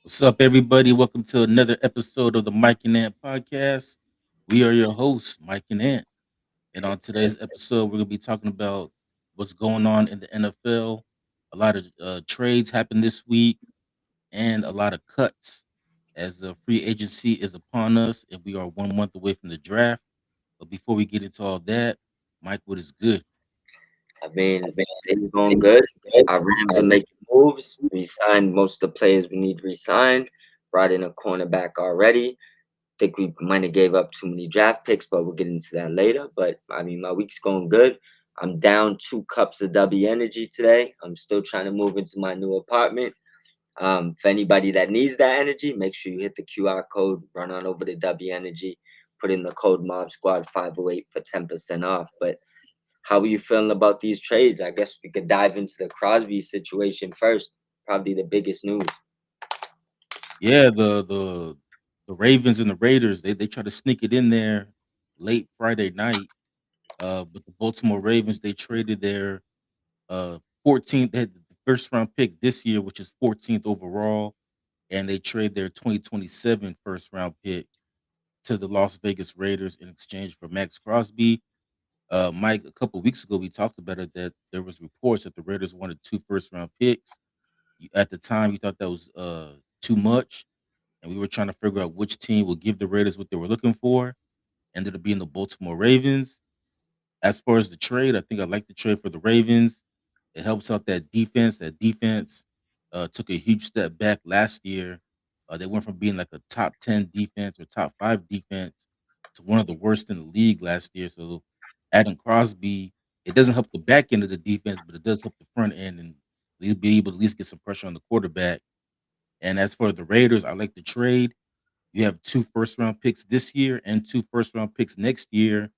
What's up, everybody? Welcome to another episode of the Mike and Ant podcast. We are your hosts, Mike and Ant. And on today's episode, we're going to be talking about what's going on in the NFL. A lot of trades happened this week and a lot of cuts as the free agency is upon us and we are 1 month away from the draft. But before we get into all that, Mike, what is good? I mean, things going good. Our Rams are making moves. We signed most of the players we need re-signed. Brought in a cornerback already. Think we might have gave up too many draft picks, but we'll get into that later. But I mean, my week's going good. I'm down 2 cups of W energy today. I'm still trying to move into my new apartment. For anybody that needs that energy, make sure you hit the QR code, run on over to W Energy, put in the code Mob Squad 508 for 10% off. But how are you feeling about these trades? I guess we could dive into the Crosby situation first. Probably the biggest news. Yeah, the Ravens and the Raiders, they try to sneak it in there late Friday night. But the Baltimore Ravens, they traded their 14th, they had the first round pick this year, which is 14th overall, and they trade their 2027 first round pick to the Las Vegas Raiders in exchange for Max Crosby. Mike, a couple weeks ago, we talked about it that there was reports that the Raiders wanted two first round picks. At the time, you thought that was too much, and we were trying to figure out which team would give the Raiders what they were looking for. Ended up being the Baltimore Ravens. As far as the trade, I think I like the trade for the Ravens. It helps out that defense. That defense took a huge step back last year. They went from being like a top 10 defense or top five defense to one of the worst in the league last year. So adding Crosby, it doesn't help the back end of the defense, but it does help the front end and they'll be able to at least get some pressure on the quarterback. And as for the Raiders, I like the trade. You have two first round picks this year and two first round picks next year.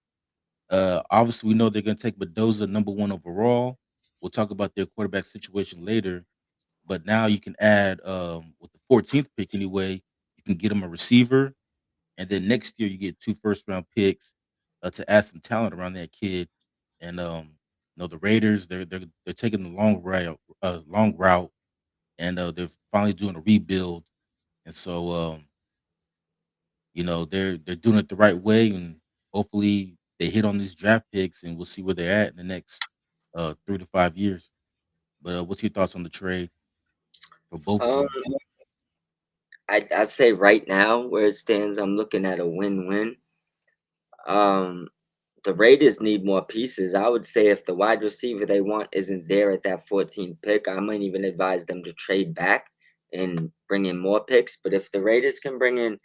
Obviously, we know they're going to take Mendoza number one overall. We'll talk about their quarterback situation later. But now you can add with the 14th pick anyway, you can get him a receiver, and then next year you get two first round picks to add some talent around that kid. And the Raiders they're taking the long route, and they're finally doing a rebuild. And so they're doing it the right way, and hopefully they hit on these draft picks, and we'll see where they're at in the next 3 to 5 years. But what's your thoughts on the trade for both Um, teams? I'd say right now, where it stands, I'm looking at a win-win. Um, the Raiders need more pieces. I would say if the wide receiver they want isn't there at that 14th pick, I might even advise them to trade back and bring in more picks. But if the Raiders can bring in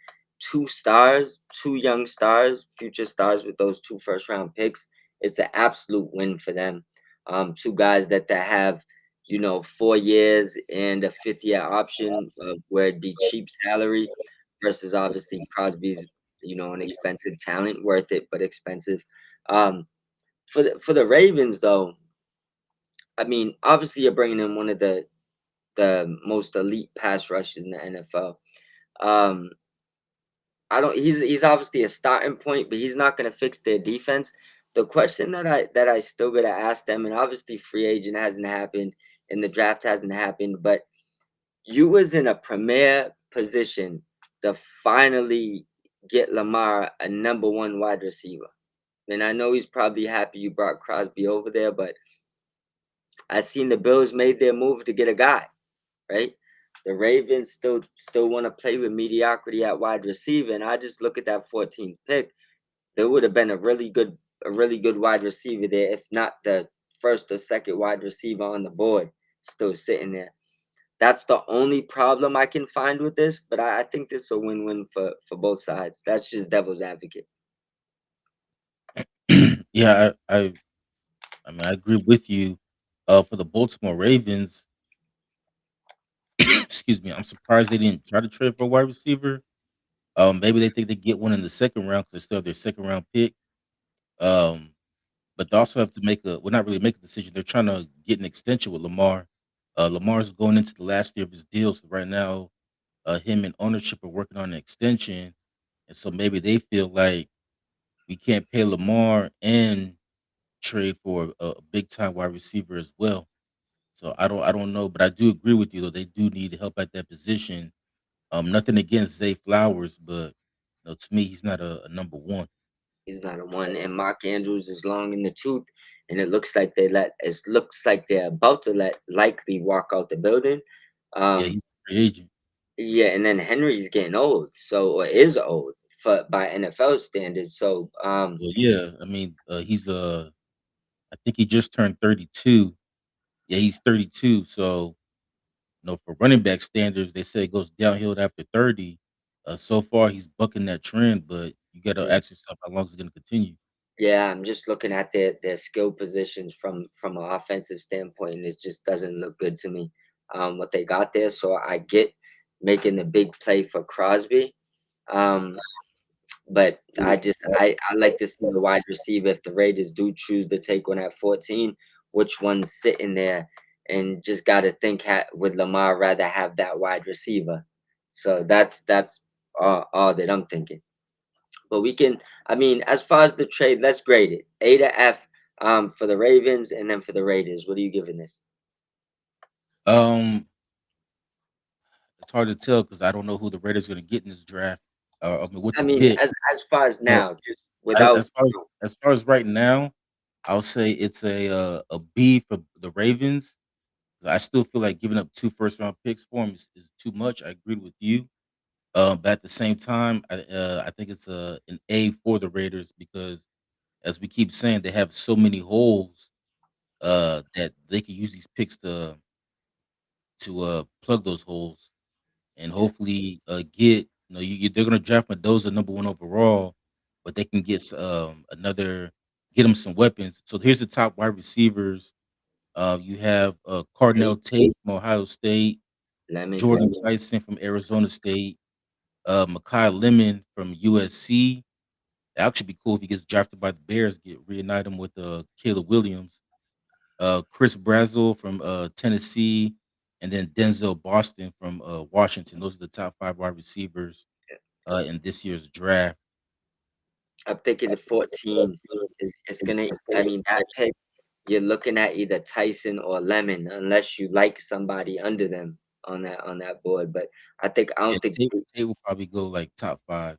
2 stars, 2 young stars, future stars with those 2 first round picks, it's an absolute win for them. 2 guys that have 4 years and a fifth-year option where it'd be cheap salary versus obviously Crosby's an expensive talent, worth it but expensive. Um, for the Ravens though, I mean, obviously you're bringing in one of the most elite pass rushers in the NFL. Um, I don't. He's obviously a starting point, but he's not going to fix their defense. The question that I still got to ask them, and obviously free agent hasn't happened and the draft hasn't happened, but you was in a premier position to finally get Lamar a number one wide receiver. And I know he's probably happy you brought Crosby over there, but I seen the Bills made their move to get a guy, right? The Ravens still want to play with mediocrity at wide receiver, and I just look at that 14th pick. There would have been a really good wide receiver there, if not the first or second wide receiver on the board, still sitting there. That's the only problem I can find with this, but I think this is a win-win for both sides. That's just devil's advocate. Yeah, I mean I agree with you. For the Baltimore Ravens, excuse me, I'm surprised they didn't try to trade for a wide receiver. Maybe they think they get one in the second round because they still have their second round pick. Um, but they also have to not really make a decision. They're trying to get an extension with Lamar. Lamar's going into the last year of his deal, so right now, him and ownership are working on an extension, and so maybe they feel like we can't pay Lamar and trade for a big time wide receiver as well. So I don't know, but I do agree with you though. They do need help at that position. Nothing against Zay Flowers, but to me, he's not a number one. He's not a one, and Mark Andrews is long in the tooth, and it looks like they're about to let likely walk out the building. Yeah, Um, he's a free agent. yeah, and then Henry's getting old, so or is old for by NFL standards. So Well, yeah, I mean, he's I think he just turned 32. Yeah, he's 32. So, for running back standards, they say it goes downhill after 30. So far, he's bucking that trend, but you got to yeah, ask yourself how long is it going to continue? yeah, I'm just looking at their skill positions from an offensive standpoint, and it just doesn't look good to me. What they got there, so I get making the big play for Crosby. Um, But I like to see the wide receiver if the Raiders do choose to take one at 14, which one's sitting there, and just got to think would Lamar rather have that wide receiver? So that's all that I'm thinking. But we can, I mean, as far as the trade, let's grade it A to F for the Ravens, and then for the Raiders. What are you giving this? Um, it's hard to tell because I don't know who the Raiders are going to get in this draft. I mean, with I the mean, pick, as far as but now, just without, as far as right now, I'll say it's a B for the Ravens. I still feel like giving up 2 first round picks for him is too much. I agree with you. But at the same time, I think it's an A for the Raiders because, as we keep saying, they have so many holes that they can use these picks to plug those holes and yeah, hopefully get they're gonna draft Mendoza number 1 overall, but they can get another get them some weapons. So here's the top wide receivers. You have Cardinal Tate, Tate from Ohio State, Lemon, Jordan Tyson from Arizona State, Mekhi Lemon from USC. That actually be cool if he gets drafted by the Bears, get reunite him with Caleb Williams, Chris Brazzell from Tennessee, and then Denzel Boston from Washington. Those are the top 5 wide receivers in this year's draft. I'm thinking the 14 is gonna. I mean, that pick, you're looking at either Tyson or Lemon, unless you like somebody under them on that board. But I Yeah, don't think Tate will probably go like top 5.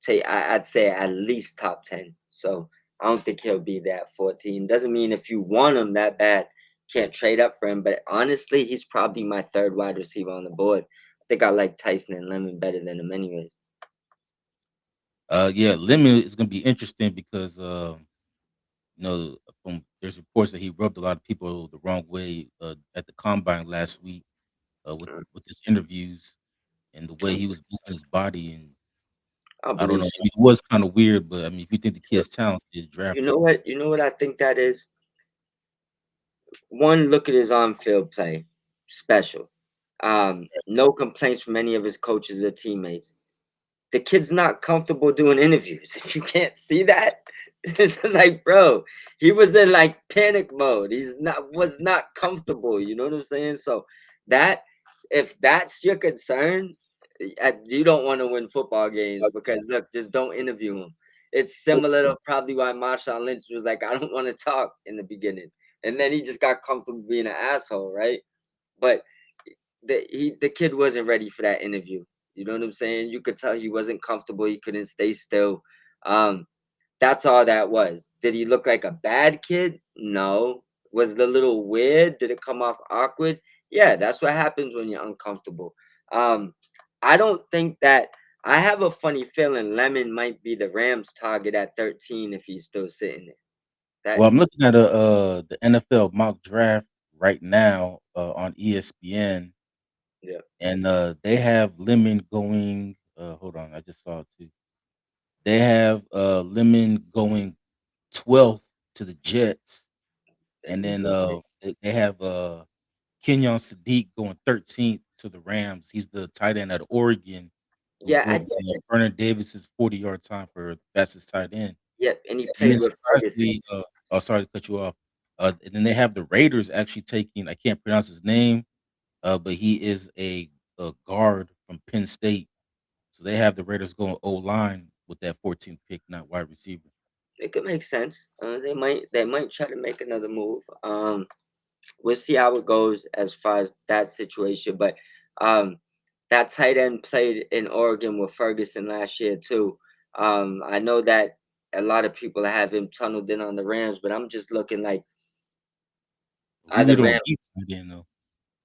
I'd say at least top 10. So I don't think he'll be there at 14. Doesn't mean if you want him that bad, can't trade up for him. But honestly, he's probably my third wide receiver on the board. I think I like Tyson and Lemon better than him, anyways. Yeah, Lemon is gonna be interesting because from there's reports that he rubbed a lot of people the wrong way at the combine last week Mm, with his interviews and the way he was moving his body, and I I don't believe know. I so. mean, it was kind of weird, but I mean, if you think the You know, kid's talented, you draft him. know what? You know what I think that is. One, look at his on-field play, special. No complaints from any of his coaches or teammates. The kid's not comfortable doing interviews. If you can't see that, it's like, bro, he was in like panic mode. Was not comfortable. You know what I'm saying? So that if that's your concern, you don't want to win football games because look, just don't interview him. It's similar to probably why Marshawn Lynch was like, I don't want to talk in the beginning, and then he just got comfortable being an asshole, right? But the kid wasn't ready for that interview. You know what I'm saying? You could tell he wasn't comfortable. He couldn't stay still. Um, that's all that was. Did he look like a bad kid? No. Was it a little weird? Did it come off awkward? Yeah, that's what happens when you're uncomfortable. Um, I don't think that. I have a funny feeling Lemon might be the Rams' target at 13 if he's still sitting there. That Well, I'm looking at the NFL mock draft right now on ESPN, yeah. and they have Lemon going. Hold on, I just saw it too. They have Lemon going 12th to the Jets, and then they have Kenyon Sadiq going 13th to the Rams. He's the tight end out of Oregon who Yeah, broke Vernon Davis's 40-yard time for the fastest tight end. yep, and he And played then with Ferguson. surprisingly, oh, sorry to cut you off. And then they have the Raiders actually taking, I can't pronounce his name, but he is a guard from Penn State. So they have the Raiders going O-line with that 14th pick, not wide receiver. It could make sense. They might try to make another move. We'll see how it goes as far as that situation. But um, that tight end played in Oregon with Ferguson last year too. I know that a lot of people have him tunneled in on the Rams, but I'm just looking like, We are the really don't Rams? need tight end though.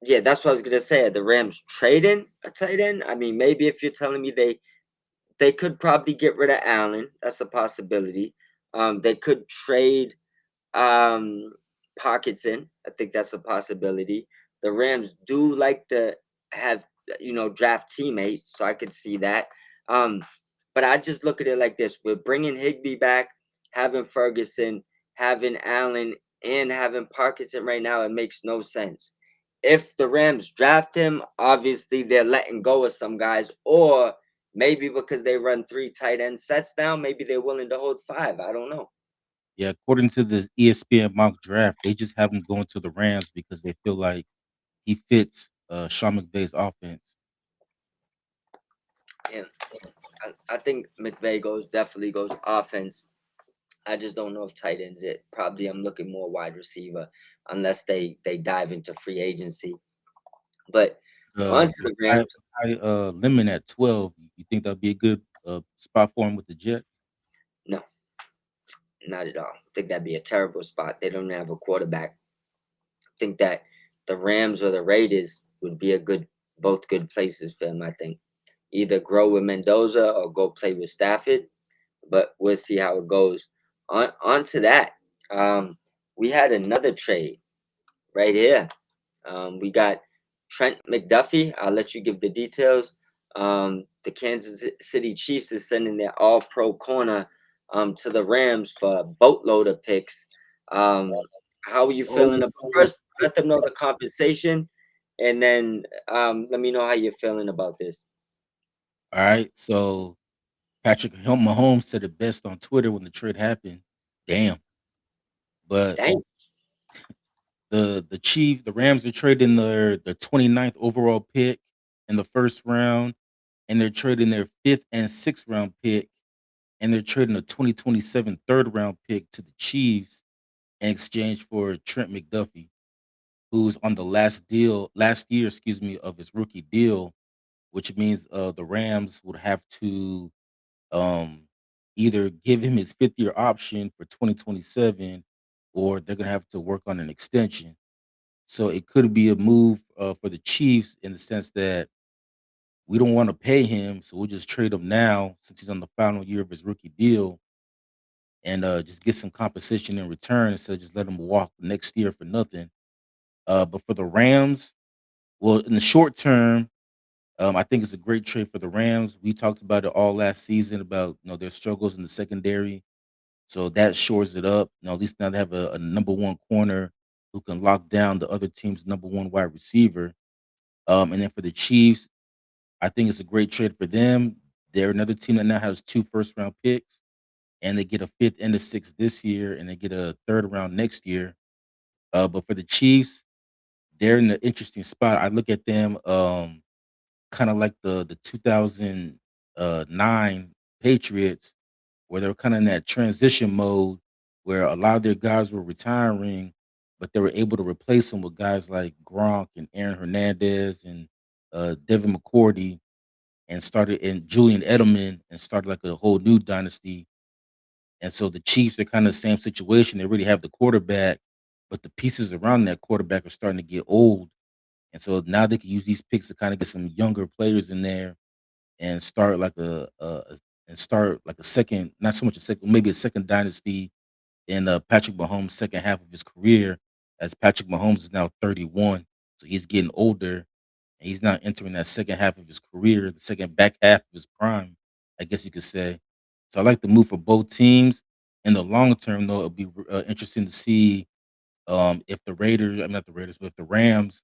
Yeah, that's what I was gonna say. Are the Rams trading a tight end? I mean, maybe if you're telling me they could probably get rid of Allen, that's a possibility. They could trade um, pockets in. I think that's a possibility. The Rams do like to have, draft teammates, so I could see that. Um, but I just look at it like this: we're bringing Higby back, having Ferguson, having Allen, and having Parkinson right now. It makes no sense. If the Rams draft him, obviously they're letting go of some guys, or maybe because they run three tight end sets now, maybe they're willing to hold five. I don't know. Yeah, according to the ESPN mock draft, they just have him going to the Rams because they feel like he fits Sean McVay's offense. Yeah. I think McVay definitely goes offense. I just don't know if tight ends it. Probably I'm looking more wide receiver unless they dive into free agency. But Uh, onto with the high, Rams, with high limit at 12, you think that'd be a good spot for him with the Jets? no, not at all. I think that'd be a terrible spot. They don't have a quarterback. I think that the Rams or the Raiders would be a both good places for him. I think either grow with Mendoza or go play with Stafford. But we'll see how it goes. On to that. Um, we had another trade right here. We got Trent McDuffie. I'll let you give the details. The Kansas City Chiefs is sending their all pro corner to the Rams for a boatload of picks. Um, how are you feeling about first? Let them know the compensation, and then let me know how you're feeling about this. All right. So Mahomes said it best on Twitter when the trade happened. Damn. But Dang. the Rams are trading their 29th overall pick in the first round, and they're trading their fifth and sixth round pick, and they're trading a 2027 third round pick to the Chiefs in exchange for Trent McDuffie, who's on the last year, excuse me, of his rookie deal, which means the Rams would have to um, either give him his fifth year option for 2027, or they're gonna have to work on an extension. So it could be a move for the Chiefs in the sense that we don't want to pay him, so we'll just trade him now since he's on the final year of his rookie deal, and just get some compensation in return instead of just let him walk next year for nothing. But for the Rams, well, in the short term, I think it's a great trade for the Rams. We talked about it all last season about their struggles in the secondary. So that shores it up. At least now they have a number one corner who can lock down the other team's number one wide receiver. And then for the Chiefs, I think it's a great trade for them. They're another team that now has two first round picks, and they get a fifth and a sixth this year, and they get a third round next year. But for the Chiefs, they're in an interesting spot. I look at them kind of like the 2009 Patriots, where they're kind of in that transition mode where a lot of their guys were retiring, but they were able to replace them with guys like Gronk and Aaron Hernandez and Devin McCourty and Julian Edelman and started like a whole new dynasty. And so the Chiefs are kind of the same situation. They really have the quarterback, but the pieces around that quarterback are starting to get old. And so now they can use these picks to kind of get some younger players in there and start like a second, not so much a second, maybe a second dynasty in Patrick Mahomes' second half of his career, as Patrick Mahomes is now 31, so he's getting older, and he's now entering that second half of his career, the second back half of his prime, I guess you could say. So I like the move for both teams. In the long term, though, it'll be interesting to see if the Raiders, I'm not the Raiders, but if the Rams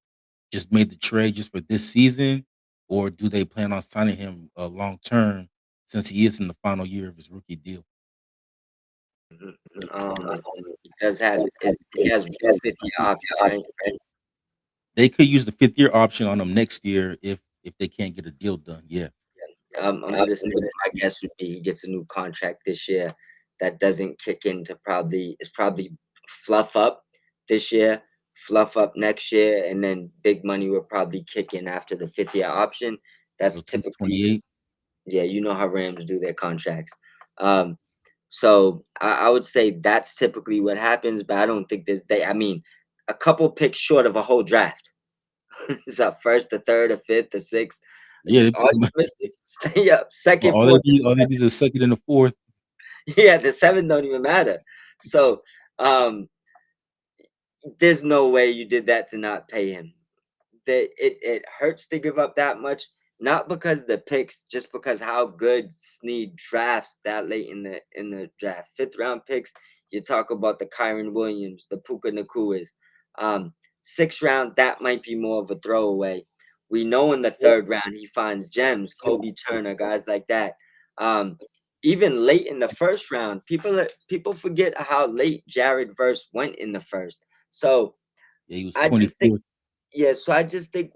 just made the trade just for this season, or do they plan on signing him long term since he is in the final year of his rookie deal? Mhm. He does have he has a 5th year option, right? They could use the fifth year option on him next year if they can't get a deal done. Yeah. I'm gonna say my guess would be he gets a new contract this year that doesn't kick in to probably it's probably fluff up this year, fluff up next year, and then big money will probably kick in after the 5th year option. That's Till typically 2028. yeah, you know how Rams do their contracts. Um, so I would say that's typically what happens, but I don't think there's they. I mean, a couple picks short of a whole draft. It's up first, the third, the fifth, the sixth. Yeah, they All pretty you much missed is yeah, second, all they fourth, need all they need is a second and a fourth. yeah, the seventh don't even matter. So um, there's no way you did that to not pay him. That it hurts to give up that much, not because the picks, just because how good Snead drafts that late in the draft. Fifth round picks, you talk about the Kyron Williams, the Puka Nakuas. Sixth round, that might be more of a throwaway. We know in the third round he finds gems, Kobe Turner, guys like that. Um, Even late in the first round, people forget how late Jared Verse went in the first. So Yeah, he was I just think 24th. yeah, so I just think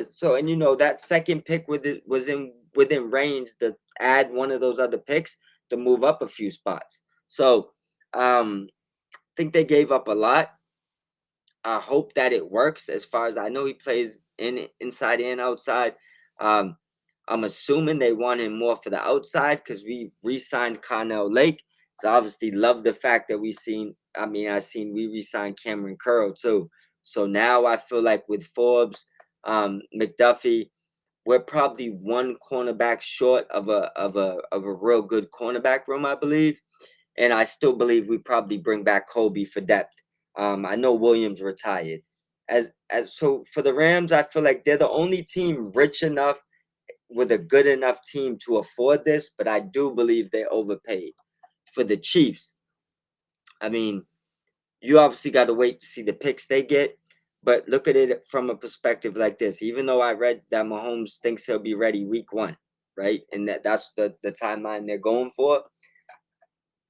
so and you know that second pick with it was in within range to add one of those other picks to move up a few spots. So I think they gave up a lot. I hope that it works. As far as I know, he plays inside and outside. Um, I'm assuming they want him more for the outside because we re-signed Connell Lake. So obviously, love the fact that we seen. I mean, I seen we re-signed Cameron Curl too. So now I feel like with Forbes, McDuffie, we're probably one cornerback short of a real good cornerback room, I believe. And I still believe we probably bring back Kobe for depth. I know Williams retired. As so for the Rams, I feel like they're the only team rich enough with a good enough team to afford this, but I do believe they overpaid. For the Chiefs, I mean, you obviously got to wait to see the picks they get, but look at it from a perspective like this. Even though I read that Mahomes thinks he'll be ready week 1, right? And that's the timeline they're going for,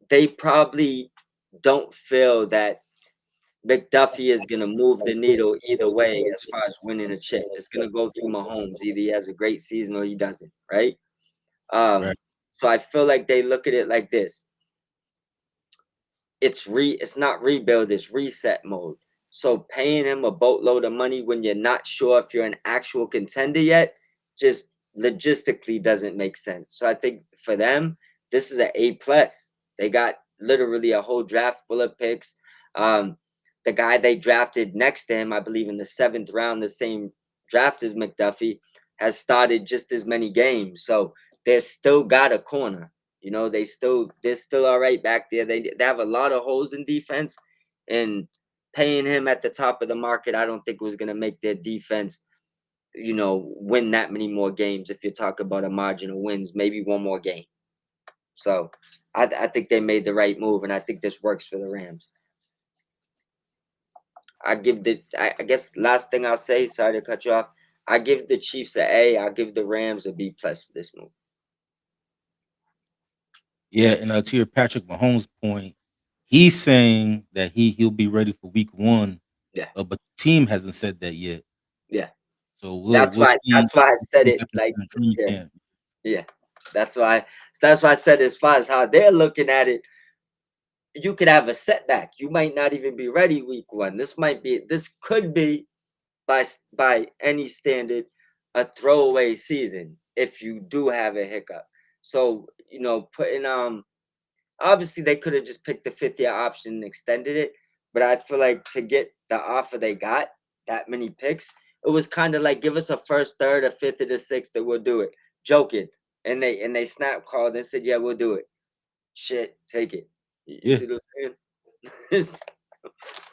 they probably don't feel that McDuffie is going to move the needle either way as far as winning a chip. It's going to go through Mahomes. Either he has a great season or he doesn't, right? Right. So I feel like they look at it like this. It's not rebuild, it's reset mode. So paying him a boatload of money when you're not sure if you're an actual contender yet just logistically doesn't make sense. So I think for them, this is an A plus. They got literally a whole draft full of picks. The guy they drafted next to him, I believe in the seventh round, the same draft as McDuffie, has started just as many games. So they're still got a corner. You know, they're still all right back there. They have a lot of holes in defense, and paying him at the top of the market, I don't think was going to make their defense, win that many more games. If you talk about a margin of wins, maybe one more game. So I think they made the right move, and I think this works for the Rams. I guess last thing I'll say. Sorry to cut you off. I give the Chiefs a A. I'll give the Rams a B plus for this move. Yeah, and to your Patrick Mahomes point, he's saying that he'll be ready for week 1, Yeah, but the team hasn't said that yet. yeah. So That's we'll why. see That's why I said what it. happens Like, in the training yeah. camp. Yeah, that's why. That's why I said as far as how they're looking at it, you could have a setback. You might not even be ready week 1. This could be by any standard a throwaway season if you do have a hiccup. So putting obviously they could have just picked the 5th year option and extended it, but I feel like to get the offer they got, that many picks, it was kind of like give us a first, third, a fifth, or the sixth, that we'll do it. Joking, and they snap called and said, "Yeah, we'll do it." Shit, take it. You Yeah. see what I'm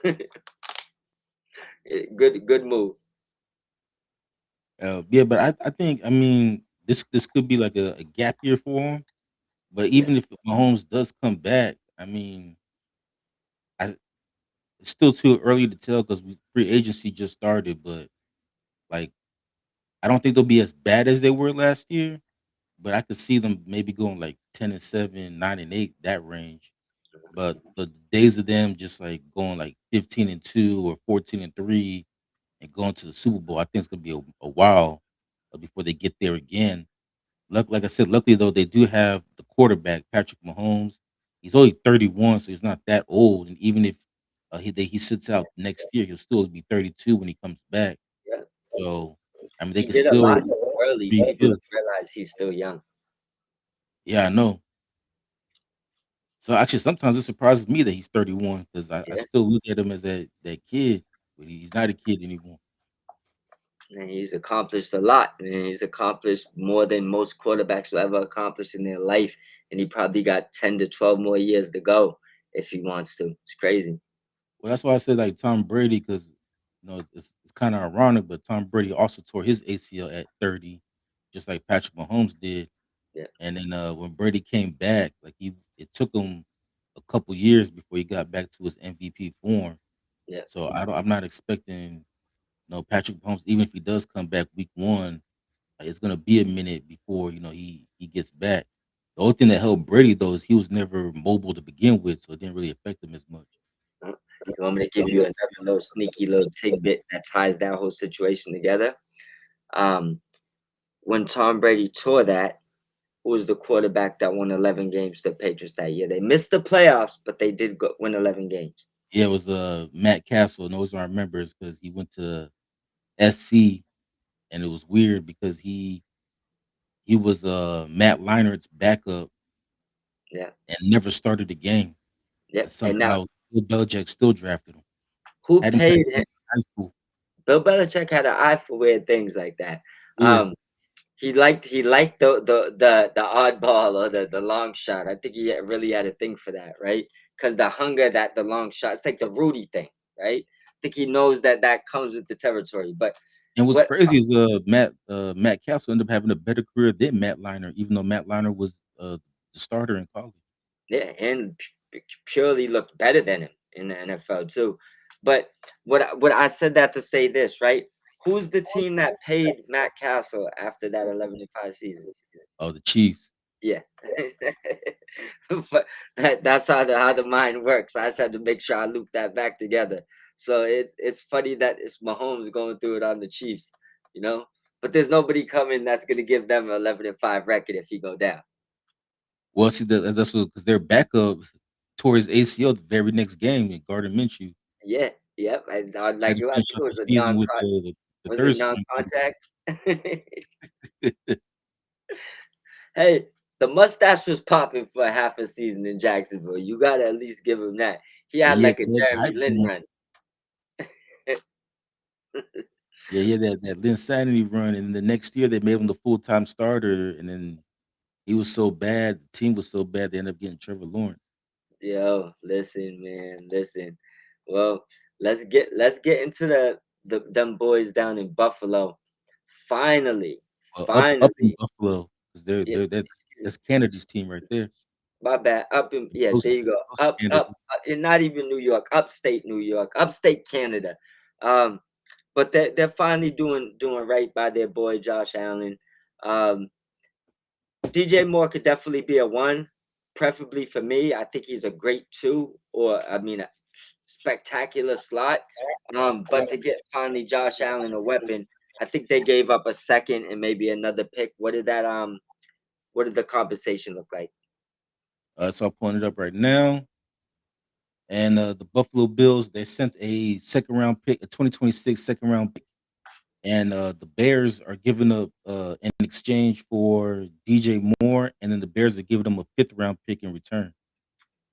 saying? Good move. Yeah, but I think this could be like a gap year for him. But Yeah, even if Mahomes does come back, I it's still too early to tell because free agency just started. But like, I don't think they'll be as bad as they were last year. But I could see them maybe going like 10-7, 9-8, that range. But the days of them just like going like 15-2 or 14-3 and going to the Super Bowl, I think it's gonna be a while before they get there again. Like I said, luckily though, they do have the quarterback, Patrick Mahomes. He's only 31, so he's not that old. And even if he sits out next year, he'll still be 32 when he comes back. yeah, So I mean, they He could did a still lot so early. People rebuild. don't realize he's still young. Yeah, I know. So actually, sometimes it surprises me that he's 31 because I Yeah, still look at him as that kid, but he's not a kid anymore. and he's accomplished a lot. And he's accomplished more than most quarterbacks will ever accomplish in their life. And he probably got 10 to 12 more years to go if he wants to. It's crazy. Well, that's why I said like Tom Brady because it's kind of ironic, but Tom Brady also tore his ACL at 30, just like Patrick Mahomes did. Yeah, And then when Brady came back, like it took him a couple years before he got back to his MVP form. yeah. So I'm not expecting Patrick Mahomes, even if he does come back week one, it's gonna be a minute before he gets back. The only thing that helped Brady though is he was never mobile to begin with, so it didn't really affect him as much. Uh, You want me to give you another little sneaky little tidbit that ties that whole situation together? Um, when Tom Brady tore that, who was the quarterback that won 11 games to the Patriots that year? They missed the playoffs, but they did win 11 games. Yeah, it was Matt Castle, and the reason I remember is because he went to SC, and it was weird because he was Matt Leinert's backup Yeah, and never started the game, and yep. And now, somehow Bill Belichick still drafted him. who Hadn't played paid him? since high school. Bill Belichick had an eye for weird things like that. Yeah, Um, he liked the oddball or the long shot. I think he really had a thing for that, right? Because the hunger that the long shot, it's like the Rudy thing, right? I think he knows that that comes with the territory. But and what's what crazy is Matt Castle ended up having a better career than Matt Leinart, even though Matt Leinart was the starter in college. Yeah, and purely looked better than him in the NFL too. But what I said that to say this, right? Who's the team that paid Matt Castle after that 11-5 season? Oh, the Chiefs. Yeah. But that's how the mind works. I just had to make sure I loop that back together. So it's funny that it's Mahomes going through it on the Chiefs, you know? But there's nobody coming that's gonna give them an 11-5 record if he go down. Well, see, that's because their backup tore his ACL the very next game in Gardner Minshew. Yeah, yep. And Had like to I finish think it out the was a season with the was it third string quarterback. non-contact? Hey, the mustache was popping for half a season in Jacksonville. You gotta at least give him that. He had Yeah, like a he had the Jeremy hype Lin going. run. Yeah, he had that Linsanity run, and the next year they made him the full-time starter, and then he was so bad, the team was so bad, they ended up getting Trevor Lawrence. Yo, listen, man, listen. Well, let's get into the them boys down in Buffalo. Finally, Well, up in finally. Buffalo, 'cause Yeah, that's Kennedy's team right there. my bad. Up in yeah, Close there you go. close to Up, Kennedy. up, and not even New York, upstate New York, upstate Canada. Um, but they're finally doing right by their boy Josh Allen. Um, DJ Moore could definitely be a one, preferably for me. I think he's a great two, or I mean, a spectacular slot. But to get finally Josh Allen a weapon, I think they gave up a second and maybe another pick. What did the compensation look like? So I'm pulling it up right now, and, the Buffalo Bills, they sent a second round pick, a 2026 second round pick, and, the Bears are giving up, in exchange for DJ Moore, and then the Bears are giving them a 5th round pick in return.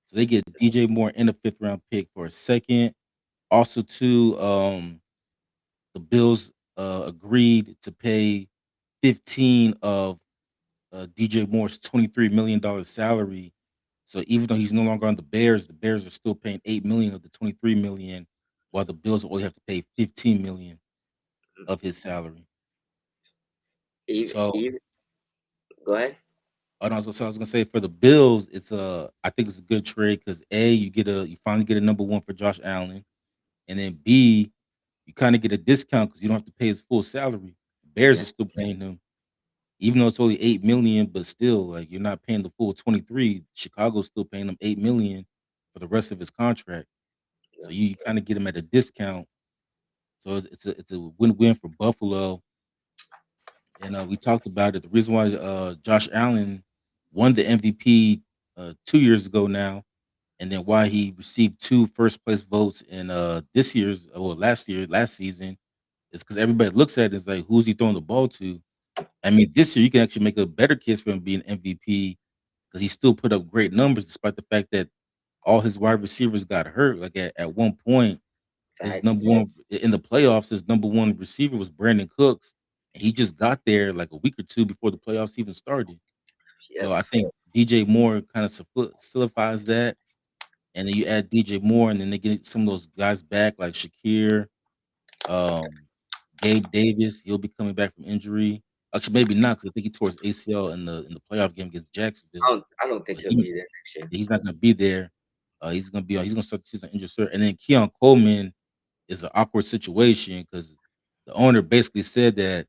So they get DJ Moore and a 5th round pick for a second. Also too, the Bills, agreed to pay 15 of, DJ Moore's $23 million salary. So even though he's no longer on the Bears are still paying 8 million of the 23 million, while the Bills only have to pay 15 million of his salary. Even, So, even go ahead. I was gonna say for the Bills, I think it's a good trade because A, you finally get a number one for Josh Allen, and then B, you kind of get a discount because you don't have to pay his full salary. Bears are Yeah, still paying him, even though it's only 8 million, but still, like you're not paying the full 23. Chicago's still paying him 8 million for the rest of his contract. yeah, So you kind of get him at a discount. So it's a win-win for Buffalo. And we talked about it. The reason why Josh Allen won the MVP 2 years ago now, and then why he received two first place votes in last season, It's because everybody looks at it as like, who's he throwing the ball to? I mean, this year you can actually make a better case for him being MVP because he still put up great numbers despite the fact that all his wide receivers got hurt. Like at one point, his Facts. number one in the playoffs, his number one receiver was Brandon Cooks, and he just got there like a week or two before the playoffs even started. So Yep. I think DJ Moore kind of solidifies that, and then you add DJ Moore, and then they get some of those guys back like Shakir, um, Gabe Davis. He'll be coming back from injury. Actually, maybe not because I think he tore his ACL in the playoff game against Jacksonville. I don't think But he'll be there next year. he's not gonna be there. He's gonna start the season injured, sir. And then Keon Coleman is an awkward situation because the owner basically said that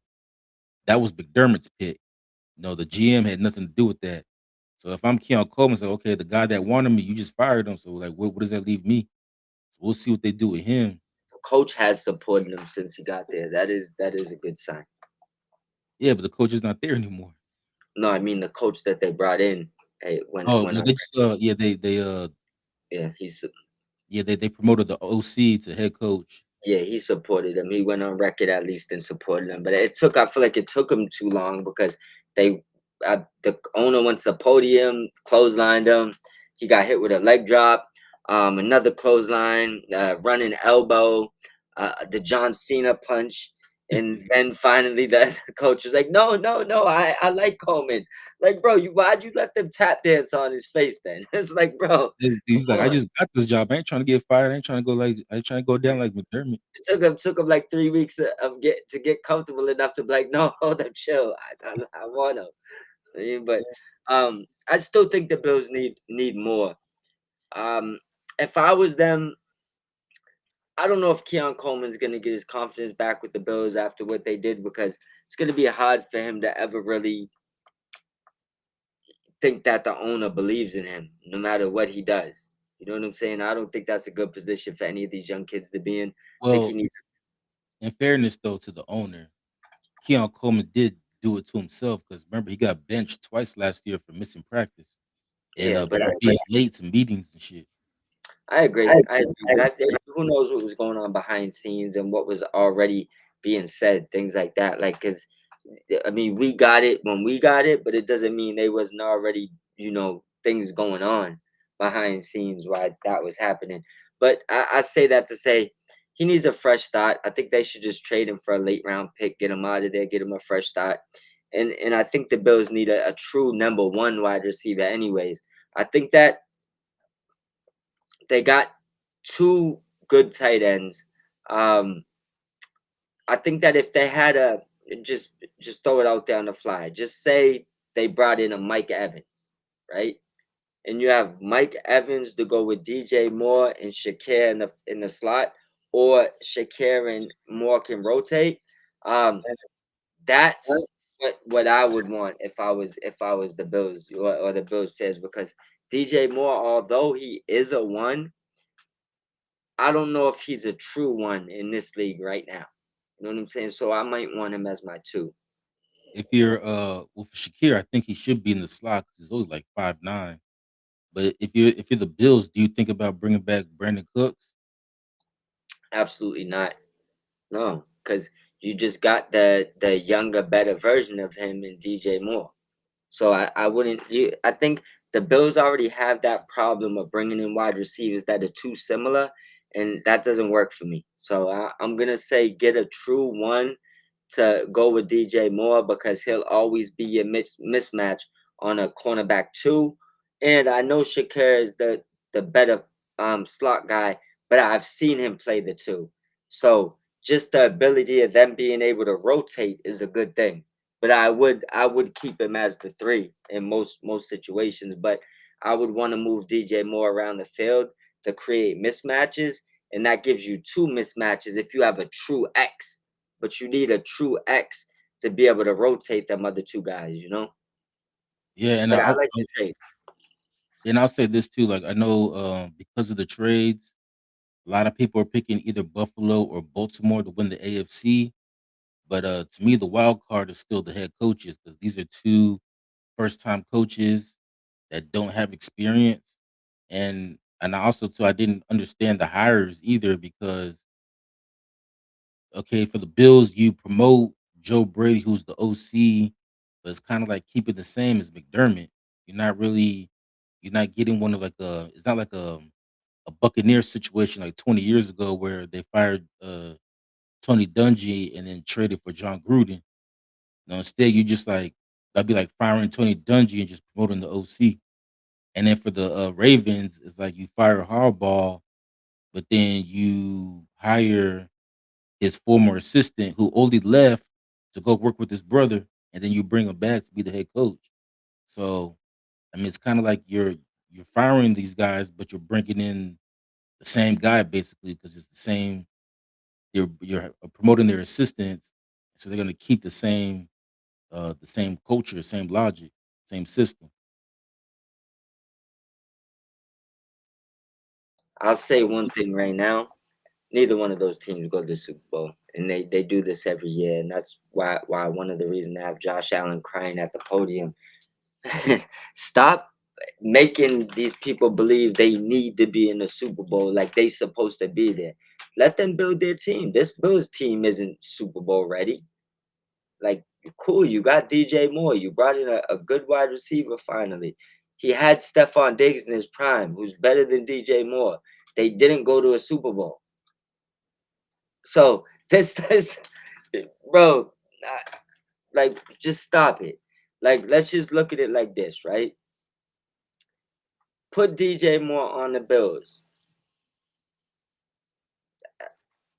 that was McDermott's pick. No, the GM had nothing to do with that. So if I'm Keon Coleman, it's like, okay, the guy that wanted me, you just fired him. So like, what does that leave me? So we'll see what they do with him. The coach has supported him since he got there. That is a good sign. Yeah, but the coach is not there anymore. No, I mean the coach that they brought in. Hey, when Oh, when no, I they just yeah, yeah, he's they promoted the OC to head coach. yeah, he supported him. He went on record at least and supported him. But it took, I feel like it took him too long because they, the owner went to the podium, clotheslined him. He got hit with a leg drop, another clothesline, running elbow, the John Cena punch. And then finally the coach was like, no, no, no, I like Coleman. Like, bro, why'd you let them tap dance on his face then? It's like, bro, He's come like, I on. just got this job. I ain't trying to get fired. I ain't trying to go like I ain't trying to go down like McDermott. It took him like 3 weeks of get comfortable enough to be like, no, hold up, chill. I want him. But I still think the Bills need more. Um, if I was them, I don't know if Keon Coleman's gonna get his confidence back with the Bills after what they did because it's gonna be hard for him to ever really think that the owner believes in him, no matter what he does. You know what I'm saying? I don't think that's a good position for any of these young kids to be in. I think he Well, needs. in fairness though to the owner, Keon Coleman did do it to himself because remember he got benched twice last year for missing practice and Yeah, but being late to meetings and shit. I agree. I agree. Who knows what was going on behind scenes and what was already being said, things like that. Like, cause I mean, we got it when we got it, but it doesn't mean they wasn't already, things going on behind scenes why that was happening. But I say that to say he needs a fresh start. I think they should just trade him for a late round pick, get him out of there, get him a fresh start. And I think the Bills need a true number one wide receiver, anyways. I think that they got two good tight ends. Um, I think that if they had a just throw it out there on the fly, just say they brought in a Mike Evans, right? And you have Mike Evans to go with DJ Moore and Shakir in the slot, or Shakir and Moore can rotate. Um, that's what I would want if I was the Bills or the Bills fans because DJ Moore, although he is a one, I don't know if he's a true one in this league right now. You know what I'm saying? So I might want him as my two. If you're well for Shakir, I think he should be in the slot 'cause he's only like 5'9". But if you're the Bills, do you think about bringing back Brandon Cooks? Absolutely not. No, because you just got the younger, better version of him in DJ Moore. So I wouldn't. I think the Bills already have that problem of bringing in wide receivers that are too similar, and that doesn't work for me. So I'm gonna say get a true one to go with DJ Moore because he'll always be your mismatch on a cornerback two. And I know Shakir is the better slot guy, but I've seen him play the two. So just the ability of them being able to rotate is a good thing. But I would keep him as the three in most situations. But I would want to move DJ Moore around the field to create mismatches, and that gives you two mismatches if you have a true X, but you need a true X to be able to rotate them other two guys. Yeah, and But I like the trade. I'll say this too. Like I know because of the trades, a lot of people are picking either Buffalo or Baltimore to win the AFC. But to me, the wild card is still the head coaches because these are two first time coaches that don't have experience. And I also too I didn't understand the hires either because Okay, for the Bills, you promote Joe Brady, who's the OC, but it's kind of like keeping the same as McDermott. You're not really, you're not getting one of like a. It's not like a Buccaneer situation like 20 years ago where they fired Tony Dungy and then traded for John Gruden. No, instead you just like that'd be like firing Tony Dungy and just promoting the OC. And then for the Ravens, it's like you fire Harbaugh, but then you hire his former assistant who only left to go work with his brother, and then you bring him back to be the head coach. So, I mean, it's kind of like you're firing these guys, but you're bringing in the same guy basically because it's the same. You're promoting their assistants, so they're gonna keep the same culture, same logic, same system. I'll say one thing right now. Neither one of those teams go to the Super Bowl, and they do this every year, and that's why one of the reasons I have Josh Allen crying at the podium. Stop making these people believe they need to be in the Super Bowl like they supposed to be there. Let them build their team. This Bills team isn't Super Bowl ready. Like, cool, you got DJ Moore. You brought in a good wide receiver finally. He had Stephon Diggs in his prime, who's better than DJ Moore. They didn't go to a Super Bowl. So this bro, like, just stop it. Like, let's just look at it like this, right? Put DJ Moore on the Bills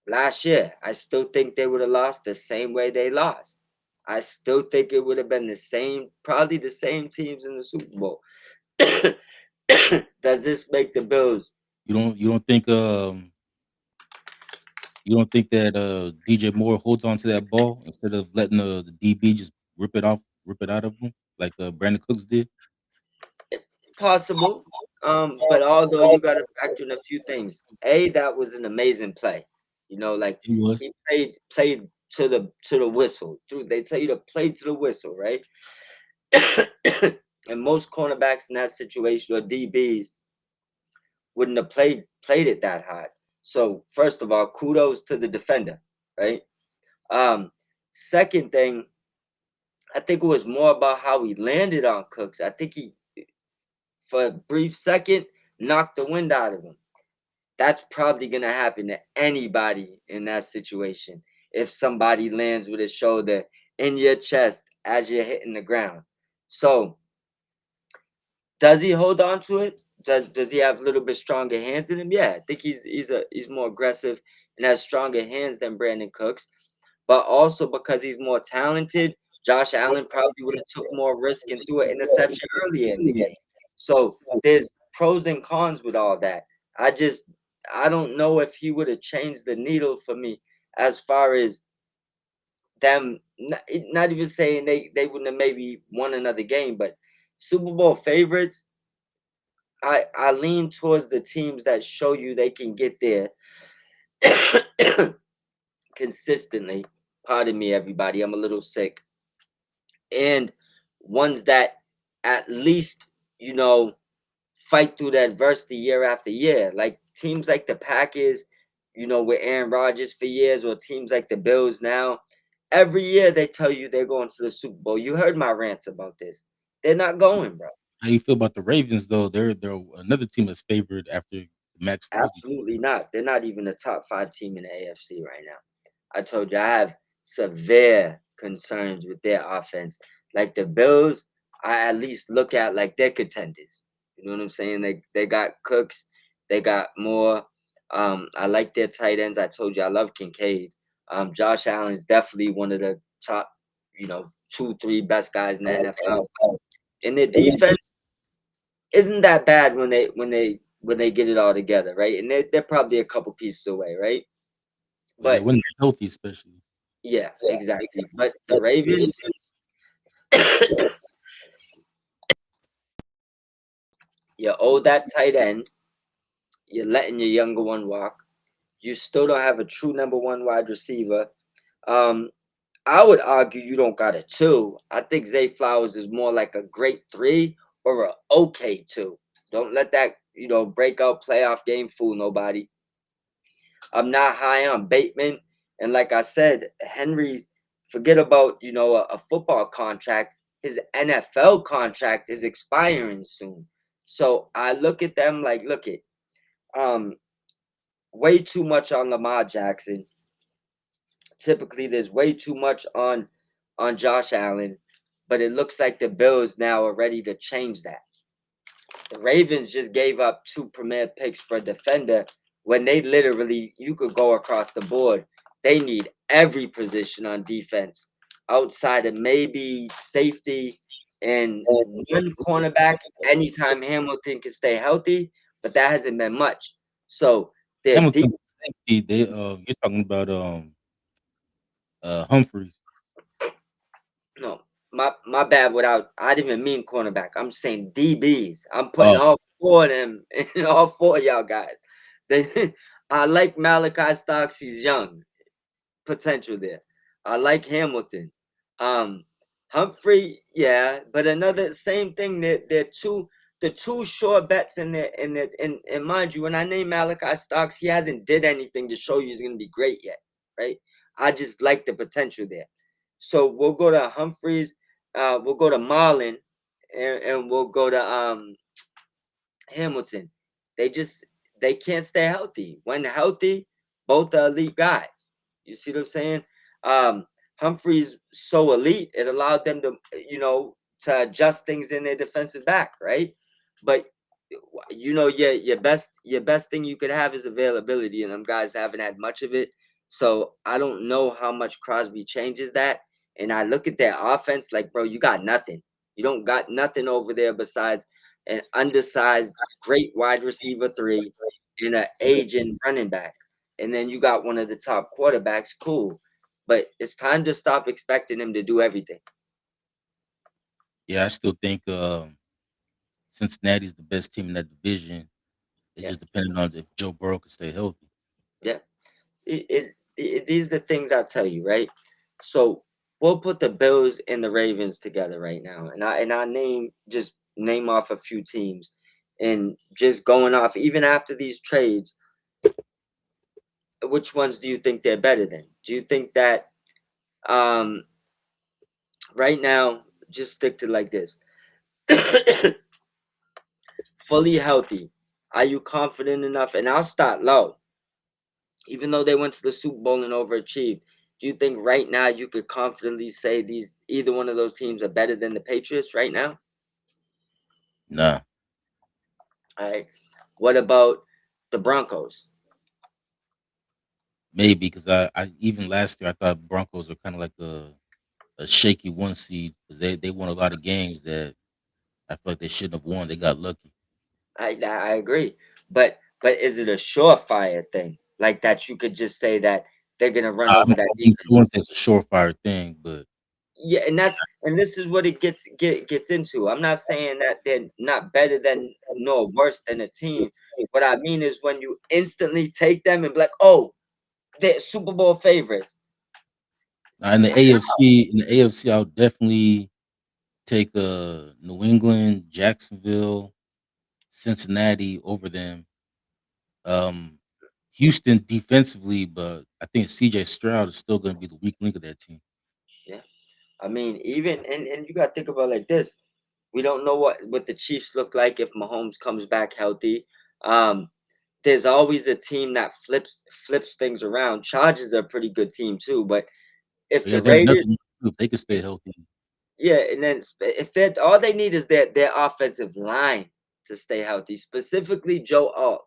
last year. I still think they would have lost the same way they lost. I still think it would have been the same, probably the same teams in the Super Bowl. Does this make the Bills? You don't think that DJ Moore holds on to that ball instead of letting the DB just rip it out of him like Brandon Cooks did? Possible. But although you got to factor in a few things. A, that was an amazing play. Like, He was. he played to the whistle. Dude, they tell you to play to the whistle, right? And most cornerbacks in that situation, or DBs, wouldn't have played it that hard. So first of all, kudos to the defender, right? Um, Second thing, I think it was more about how he landed on Cooks. I think he, for a brief second, knocked the wind out of him. That's probably gonna happen to anybody in that situation. If somebody lands with his shoulder in your chest as you're hitting the ground. So does he hold on to it? Does he have a little bit stronger hands than him? Yeah, I think he's more aggressive and has stronger hands than Brandon Cooks. But also because he's more talented, Josh Allen probably would have took more risk and threw an interception earlier in the game. So there's pros and cons with all that. I just I don't know if he would have changed the needle for me as far as them not even saying they wouldn't have maybe won another game, but Super Bowl favorites, I lean towards the teams that show you they can get there consistently. Pardon me, everybody. I'm a little sick. And ones that at least, you know, fight through the adversity year after year. Like teams like the Packers, with Aaron Rodgers for years, or teams like the Bills now. Every year they tell you they're going to the Super Bowl. You heard my rants about this. They're not going, bro. How do you feel about the Ravens though? They're another team that's favored after the Max Crosby Absolutely not. They're not even a top five team in the AFC right now. I told you I have severe concerns with their offense. Like the Bills, I at least look at like they're contenders. You know what I'm saying? They got Cooks, they got more. I like their tight ends. I told you I love Kincaid. Josh Allen is definitely one of the top, 2, 3 best guys in the NFL. And their defense isn't that bad when they get it all together, right? And they're probably a couple pieces away, right? yeah, But when they're healthy, especially. yeah, exactly. But the Ravens, you owe that tight end. You're letting your younger one walk. You still don't have a true number one wide receiver. Um, I would argue you don't got a two. I think Zay Flowers is more like a great three or a okay two. Don't let that breakout playoff game fool nobody. I'm not high on Bateman And like I said, Henry, forget about a football contract. His NFL contract is expiring soon. So I look at them like, look at um way too much on Lamar Jackson. Typically, there's way too much on Josh Allen, but it looks like the Bills now are ready to change that. The Ravens just gave up two premier picks for a defender when they literally, you could go across the board. They need every position on defense outside of maybe safety and one cornerback anytime Hamilton can stay healthy, but that hasn't been much. So they're deep. Hamilton's safety, you're talking about, Humphreys. No, my bad. Without, I didn't even mean cornerback. I'm saying DBs. I'm putting Oh, all four of them, all four of y'all guys. They, I like Malachi Stocks. He's young, potential there. I like Hamilton. Um, Humphrey, yeah, but another same thing. They're two the two sure bets in there. And mind you, when I name Malachi Stocks, he hasn't did anything to show you he's gonna be great yet, right? I just like the potential there. So we'll go to Humphreys, we'll go to Marlin, and we'll go to Hamilton. They just they can't stay healthy. When healthy, both are elite guys. You see what I'm saying? Um, Humphrey's so elite, it allowed them to to adjust things in their defensive back, right? But your best thing you could have is availability, and them guys haven't had much of it. So I don't know how much Crosby changes that. And I look at their offense like, bro, you got nothing. You don't got nothing over there besides an undersized, great wide receiver three and an aging running back. And then you got one of the top quarterbacks, cool. But it's time to stop expecting him to do everything. yeah, I still think, Cincinnati's the best team in that division. It Yeah, just depending on if Joe Burrow can stay healthy. yeah. These are the things I tell you, right? So we'll put the Bills and the Ravens together right now, and I name off a few teams, and just going off even after these trades, which ones do you think they're better than? Do you think that um right now just stick to like this? Fully healthy. Are you confident enough? And I'll start low. Even though they went to the Super Bowl and overachieved, do you think right now you could confidently say these either one of those teams are better than the Patriots right now? Nah, All right. What about the Broncos? maybe because I even last year I thought Broncos are kind of like a shaky one seed because they won a lot of games that I feel like they shouldn't have won. They got lucky. I agree, but is it a surefire thing like that? You could just say that they're gonna run I over that wouldn't defense. say it's a surefire thing, but Yeah, and this is what it gets into. I'm not saying that they're not better than nor worse than a team. What I mean is when you instantly take them and be like, oh, they're Super Bowl favorites. in the AFC, I'll definitely take New England, Jacksonville, Cincinnati over them. Um, Houston defensively, but I think CJ Stroud is still going to be the weak link of that team. Yeah, I mean, even and you got to think about it like this. We don't know what the Chiefs look like if Mahomes comes back healthy. Um, there's always a team that flips things around. Chargers are a pretty good team too, but if Yeah, the they're another Raiders, one too, if they could stay healthy. yeah, and then if they all they need is their offensive line to stay healthy, specifically Joe Alt,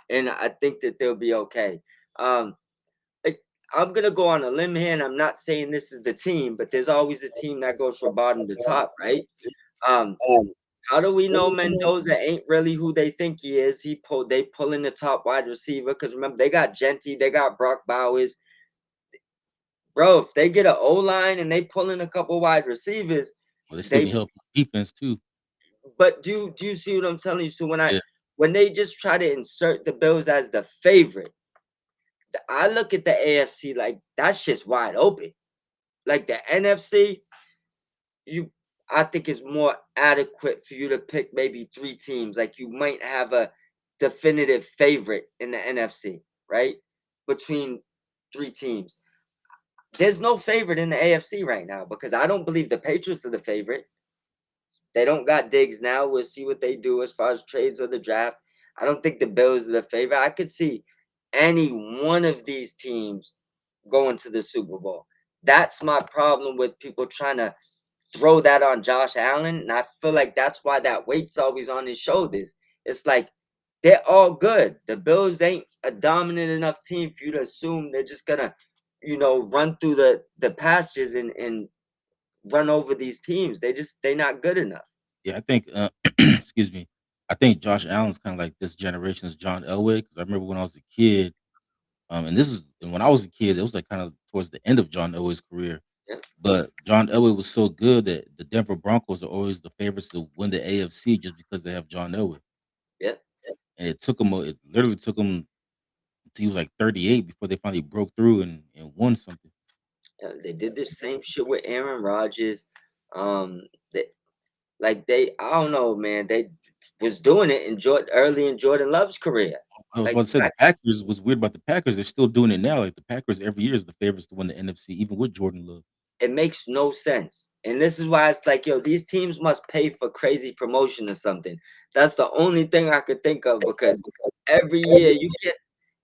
and I think that they'll be okay. Um, I- I'm gonna go on a limb here, and I'm not saying this is the team, but there's always a team that goes from bottom to top, right? Um, how do we know Mendoza ain't really who they think he is? They pull in the top wide receiver because remember they got Genty, they got Brock Bowers, bro. If they get an O line and they pull in a couple wide receivers, Well, they still they. need help on defense too. But do you see what I'm telling you? So Yeah, when they just try to insert the Bills as the favorite, I look at the AFC like that shit's wide open. Like the NFC, you I think is more adequate for you to pick maybe three teams. Like you might have a definitive favorite in the NFC, right? Between three teams. There's no favorite in the AFC right now because I don't believe the Patriots are the favorite. They don't got Diggs now. We'll see what they do as far as trades or the draft. I don't think the Bills are the favorite. I could see any one of these teams going to the Super Bowl. That's my problem with people trying to throw that on Josh Allen. And I feel like that's why that weight's always on his shoulders. It's like they're all good. The Bills ain't a dominant enough team for you to assume they're just gonna, run through the pastures and run over these teams. They're not good enough. Yeah, I think, excuse me. I think Josh Allen's kinda like this generation's John Elway, because I remember when I was a kid, and when I was a kid, it was, like, kind of towards the end of John Elway's career, Yep, but John Elway was so good that the Denver Broncos are always the favorites to win the AFC just because they have John Elway, yep. and it literally took him until he was, like, 38 before they finally broke through and won something. They did the same shit with Aaron Rodgers. They, I don't know, man. They was doing it in early in Jordan Love's career. I was Like about to say the back Packers was weird about the Packers, they're still doing it now, like, the Packers every year is the favorites to win the NFC even with Jordan Love. It makes no sense. And this is why it's like, yo, these teams must pay for crazy promotion or something. That's the only thing I could think of because every year you get,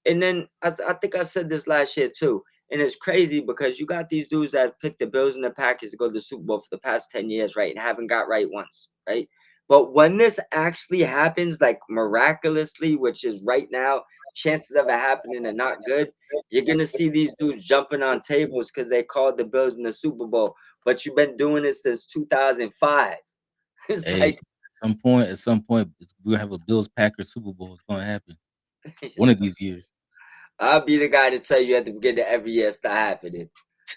and then I think I said this last year too. And it's crazy because you got these dudes that picked the Bills and the Packers to go to the Super Bowl for the past 10 years, right? And haven't got right once, right? But when this actually happens, like miraculously, which is right now, chances of it happening are not good. You're gonna see these dudes jumping on tables because they called the Bills in the Super Bowl, but you've been doing it since 2005. It's Hey, like at some point, we're gonna have a Bills Packers Super Bowl, it's gonna happen one of these years. I'll be the guy to tell you at the beginning of every year it's not happening.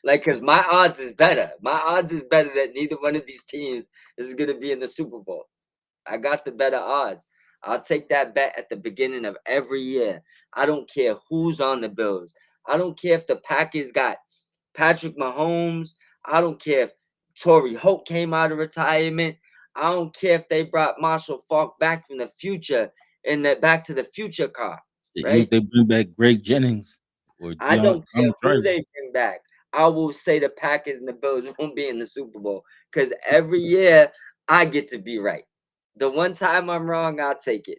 Like, cause my odds is better. My odds is better that neither one of these teams is gonna be in the Super Bowl. I got the better odds. I'll take that bet at the beginning of every year. I don't care who's on the Bills. I don't care if the Packers got Patrick Mahomes. I don't care if Torrey Holt came out of retirement. I don't care if they brought Marshall Falk back from the future in the Back to the Future car, Even if right? they bring back Greg Jennings or I don't care who Travis. they bring back. I will say the Packers and the Bills won't be in the Super Bowl because every year I get to be right. The one time I'm wrong, I'll take it.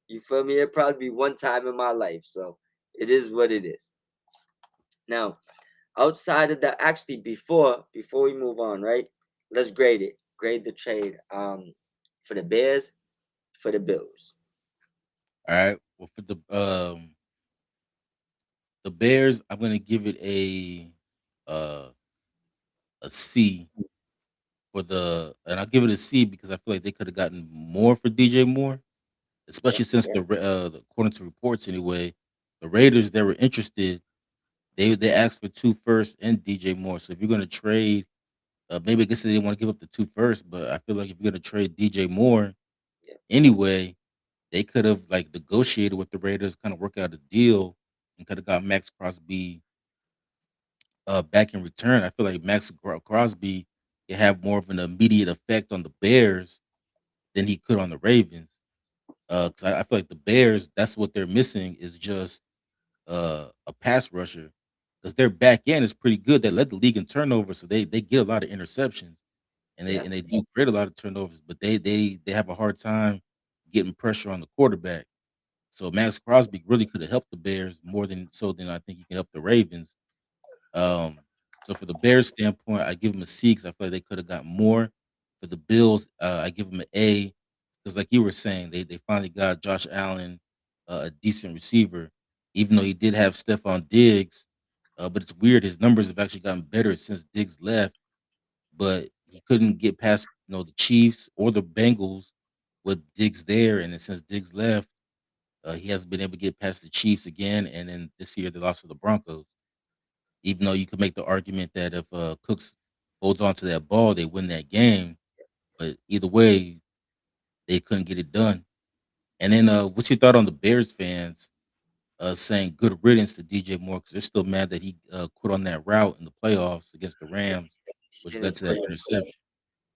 You feel me? It'll probably be one time in my life. So it is what it is. Now, outside of that, actually, before we move on, right? Let's grade it. Grade the trade. For the Bears, for the Bills. Alright, well, for the Bears, I'm gonna give it uh, a C and I'll give it a C because I feel like they coulda gotten more for DJ Moore, Yeah, especially since according to reports anyway, the Raiders, they were interested. They asked for 2 firsts and DJ Moore, so if you're gonna trade, maybe I guess they didn't wanna give up the 2 firsts, but I feel like if you're gonna trade DJ Moore yeah, anyway, they could've, like, negotiated with the Raiders, kinda work out a deal, and coulda got Max Crosby, back in return. I feel like Crosby could have more of an immediate effect on the Bears than he could on the Ravens. 'Cause I feel like the Bears, that's what they're missing is just, a pass rusher, because their back end is pretty good. They led the league in turnovers, so they get a lot of interceptions, and they yeah, and they do create a lot of turnovers, but they have a hard time getting pressure on the quarterback. So Max Crosby really coulda helped the Bears more than I think he can help the Ravens. Um, so for the Bears standpoint, I give them a C because I feel like they coulda got more. For the Bills, I give them an A because, like you were saying, they finally got Josh Allen, a decent receiver, even though he did have Stephon Diggs, but it's weird, his numbers have actually gotten better since Diggs left, but he couldn't get past, the Chiefs or the Bengals with Diggs there, and then since Diggs left, he hasn't been able to get past the Chiefs again, and then this year they lost to the Broncos. Even though you could make the argument that if, Cooks holds on to that ball, they win that game, but either way, they couldn't get it done. And then, what's your thought on the Bears fans, saying good riddance to DJ Moore because 'cause they're still mad that he, quit on that route in the playoffs against the Rams, he which led didn't to quit. that interception.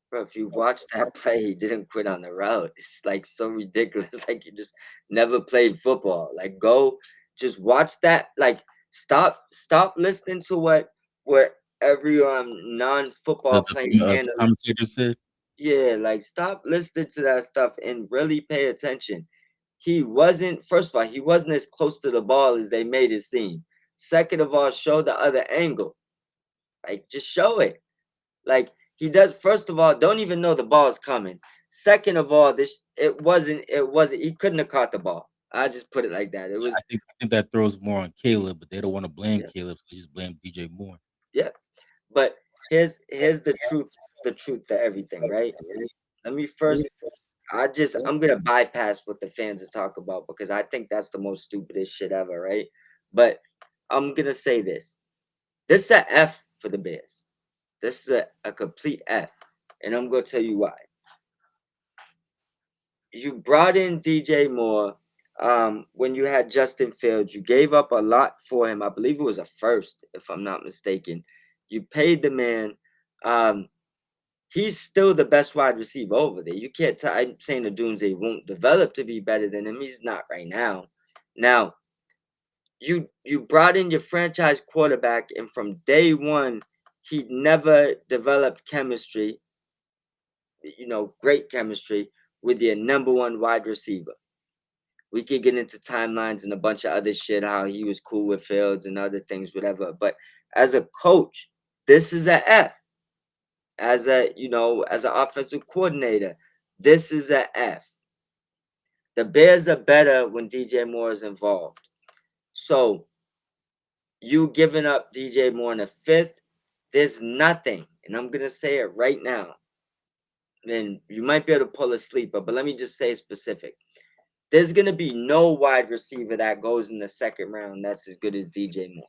Bro, if you watch that play, he didn't quit on the route. It's like so ridiculous. Like you just never played football. Like go just watch that. Like stop listening to what every non-football playing The analyst. commentator said, Yeah, like stop listening to that stuff and really pay attention. He wasn't, first of all, he wasn't as close to the ball as they made it seem. Second of all, show the other angle. Like just show it. Like he does, first of all, don't even know the ball's coming. Second of all, this it wasn't he couldn't have caught the ball. I just put it like that. It yeah, was I think that throws more on Caleb, but they don't wanna blame yeah, Caleb, so they just blame DJ Moore. yeah. But here's the truth to everything, right? Let me first I'm gonna bypass what the fans are talk about because I think that's the most stupidest shit ever, right? But I'm gonna say this. This is a F for the Bears. This is a complete F. And I'm gonna tell you why. You brought in DJ Moore when you had Justin Fields. You gave up a lot for him. I believe it was a first, if I'm not mistaken. You paid the man. Um, he's still the best wide receiver over there. You can't tell. I'm saying the Doomsday won't develop to be better than him. He's not right now. Now you brought in your franchise quarterback, and from day one, he never developed chemistry. Great chemistry with your number one wide receiver. We could get into timelines and a bunch of other shit, how he was cool with Fields and other things, whatever. But as a coach, this is a F. As an offensive coordinator, this is a F. The Bears are better when DJ Moore is involved. So you giving up DJ Moore in the fifth, there's nothing, and I'm gonna say it right now. And you might be able to pull a sleeper, but let me just say specific. There's gonna be no wide receiver that goes in the second round that's as good as DJ Moore.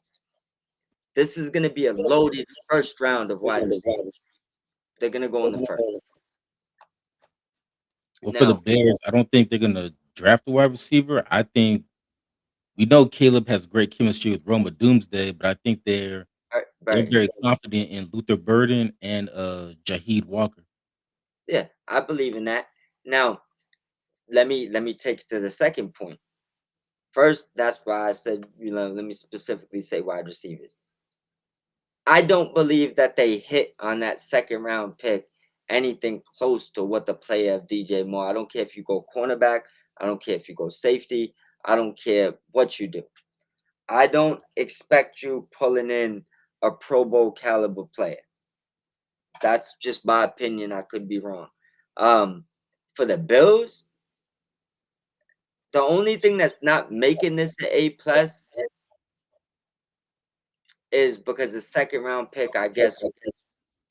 This is gonna be a loaded first round of wide receiver. They're gonna go in the first. Well, for the Now, Bears, I don't think they're gonna draft a wide receiver. I think we know Caleb has great chemistry with Roma Doomsday, but I think they're Burton. very confident in Luther Burden and Jaheed Walker. Yeah, I believe in that. Now, let me take it to the second point. First, that's why I said, let me specifically say wide receivers. I don't believe that they hit on that second round pick anything close to what the play of DJ Moore. I don't care if you go cornerback. I don't care if you go safety. I don't care what you do. I don't expect you pulling in a Pro Bowl caliber player. That's just my opinion. I could be wrong. Um, for the Bills, the only thing that's not making this an A plus is because the second round pick, I guess,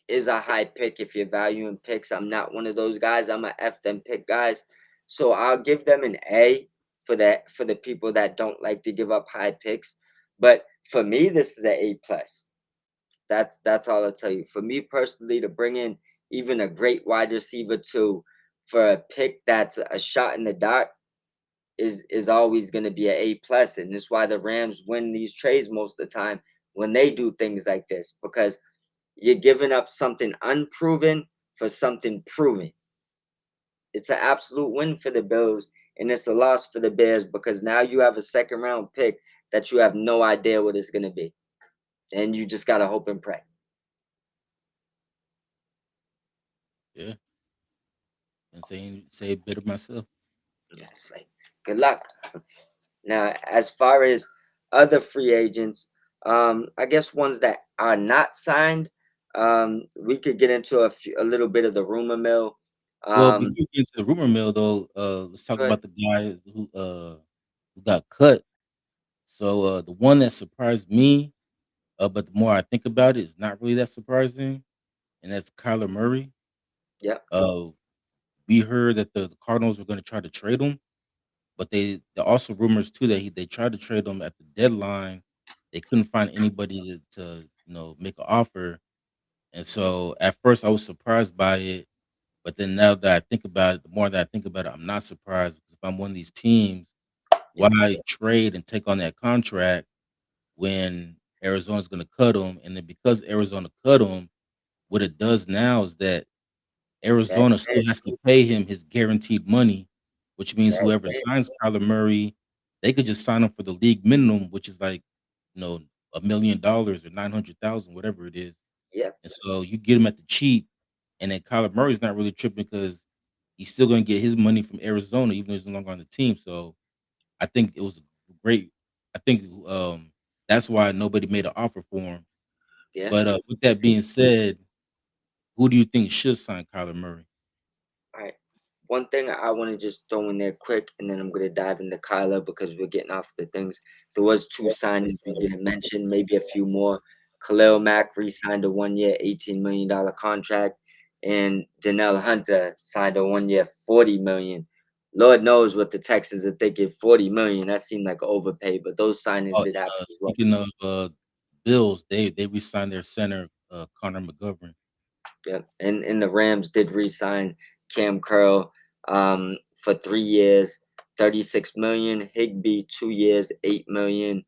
is a high pick if you're valuing picks. I'm not one of those guys. I'm a F them pick guys. So I'll give them an A for the people that don't like to give up high picks. But for me, this is an A plus. That's all I'll tell you. For me personally, to bring in even a great wide receiver too for a pick that's a shot in the dark is always going to be an A plus, and that's why the Rams win these trades most of the time when they do things like this because you're giving up something unproven for something proven. It's an absolute win for the Bills, and it's a loss for the Bears because now you have a second round pick that you have no idea what it's going to be, and you just got to hope and pray. Yeah, and say a bit of myself. Yeah, it's like good luck. Now, as far as other free agents, I guess ones that are not signed, we could get into a little bit of the rumor mill. Well, before Um, we get into the rumor mill, though, let's talk but about the guy who got cut. So the one that surprised me, but the more I think about it, it's not really that surprising, and that's Kyler Murray. yeah, Uh, we heard that the Cardinals were going to try to trade him, but there are also rumors too that they tried to trade him at the deadline. They couldn't find anybody to make an offer, and so at first I was surprised by it. But then now that I think about it, the more that I think about it, I'm not surprised because if I'm one of these teams, yeah, why trade and take on that contract when Arizona's going to cut him? And then because Arizona cut him, what it does now is that that's Arizona still it. has to pay him his guaranteed money, which means That's whoever it. signs Kyler Murray, they could just sign him for the league minimum, which is like, you know, $1 million or 900,000, whatever it is. Yep. and so you get him at the cheap, and then Kyler Murray's not really tripping because he's still gonna get his money from Arizona, even though he's no longer on the team. So I think it was a great. I think that's why nobody made an offer for him. Yeah. But with that being said, who do you think should sign Kyler Murray? All right. One thing I want to just throw in there quick, and then I'm going to dive into Kyler because we're getting off the things. There was two signings we didn't mention, maybe a few more. Khalil Mack re-signed a 1-year, $18 million contract, and Danielle Hunter signed a 1-year, $40 million. Lord knows what the Texans are thinking. $40 million. That seemed like overpay, but those signings Oh, did happen as well. speaking of Bills, they re-signed their center, Connor McGovern. Yeah, and the Rams did re-sign Cam Curl for 3 years, 36 million. Higbee 2 years, 8 million.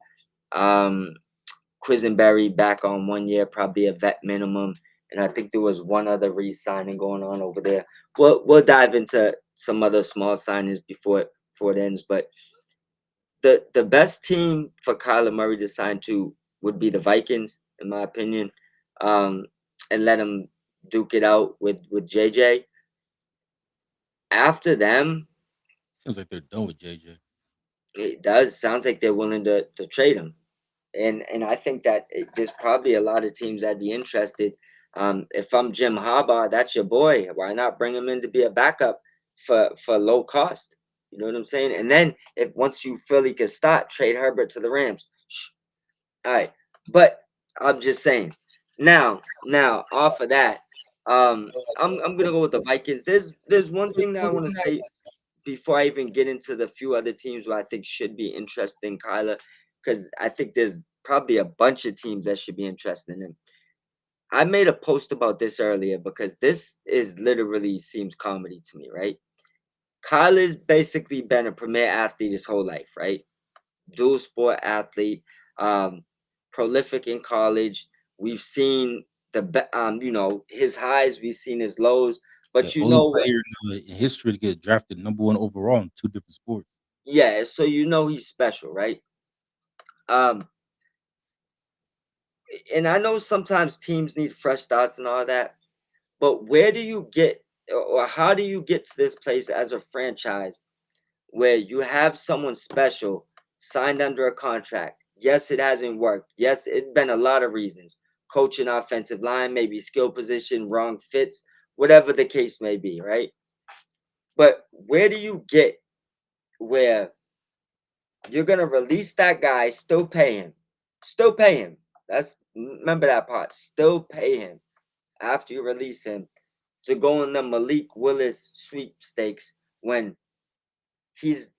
Um, Quisenberry back on 1 year, probably a vet minimum. And I think there was one other re-signing going on over there. We'll dive into some other small signings before it ends. But the best team for Kyler Murray to sign to would be the Vikings, in my opinion, um, and let him duke it out with JJ. After them, Seems like they're done with JJ. it does sounds like they're willing to trade him, and I think that there's probably a lot of teams that'd be interested. If I'm Jim Harbaugh, that's your boy. Why not bring him in to be a backup for low cost? You know what I'm saying? And then if once you feel he can start, trade Herbert to the Rams. All right, but I'm just saying. Now, off of that, I'm gonna go with the Vikings. There's one thing that I want to say before I even get into the few other teams where I think should be interesting, Kyler, because I think there's probably a bunch of teams that should be interested in him. I made a post about this earlier because this is literally seems comedy to me, right? Kyler's basically been a premier athlete his whole life, right? Dual sport athlete, um, prolific in college. We've seen his highs, we've seen his lows, The but you only know what? player in history to get drafted number one overall in two different sports. Yeah, so you know he's special, right? Um, and I know sometimes teams need fresh starts and all that, but where do you get or how do you get to this place as a franchise where you have someone special signed under a contract? Yes, it hasn't worked. Yes, it's been a lot of reasons. Coaching, offensive line, maybe skill position, wrong fits, whatever the case may be, right? But where do you get where you're gonna release that guy, still pay him. That's remember that part. Still pay him after you release him to go in the Malik Willis sweepstakes when he's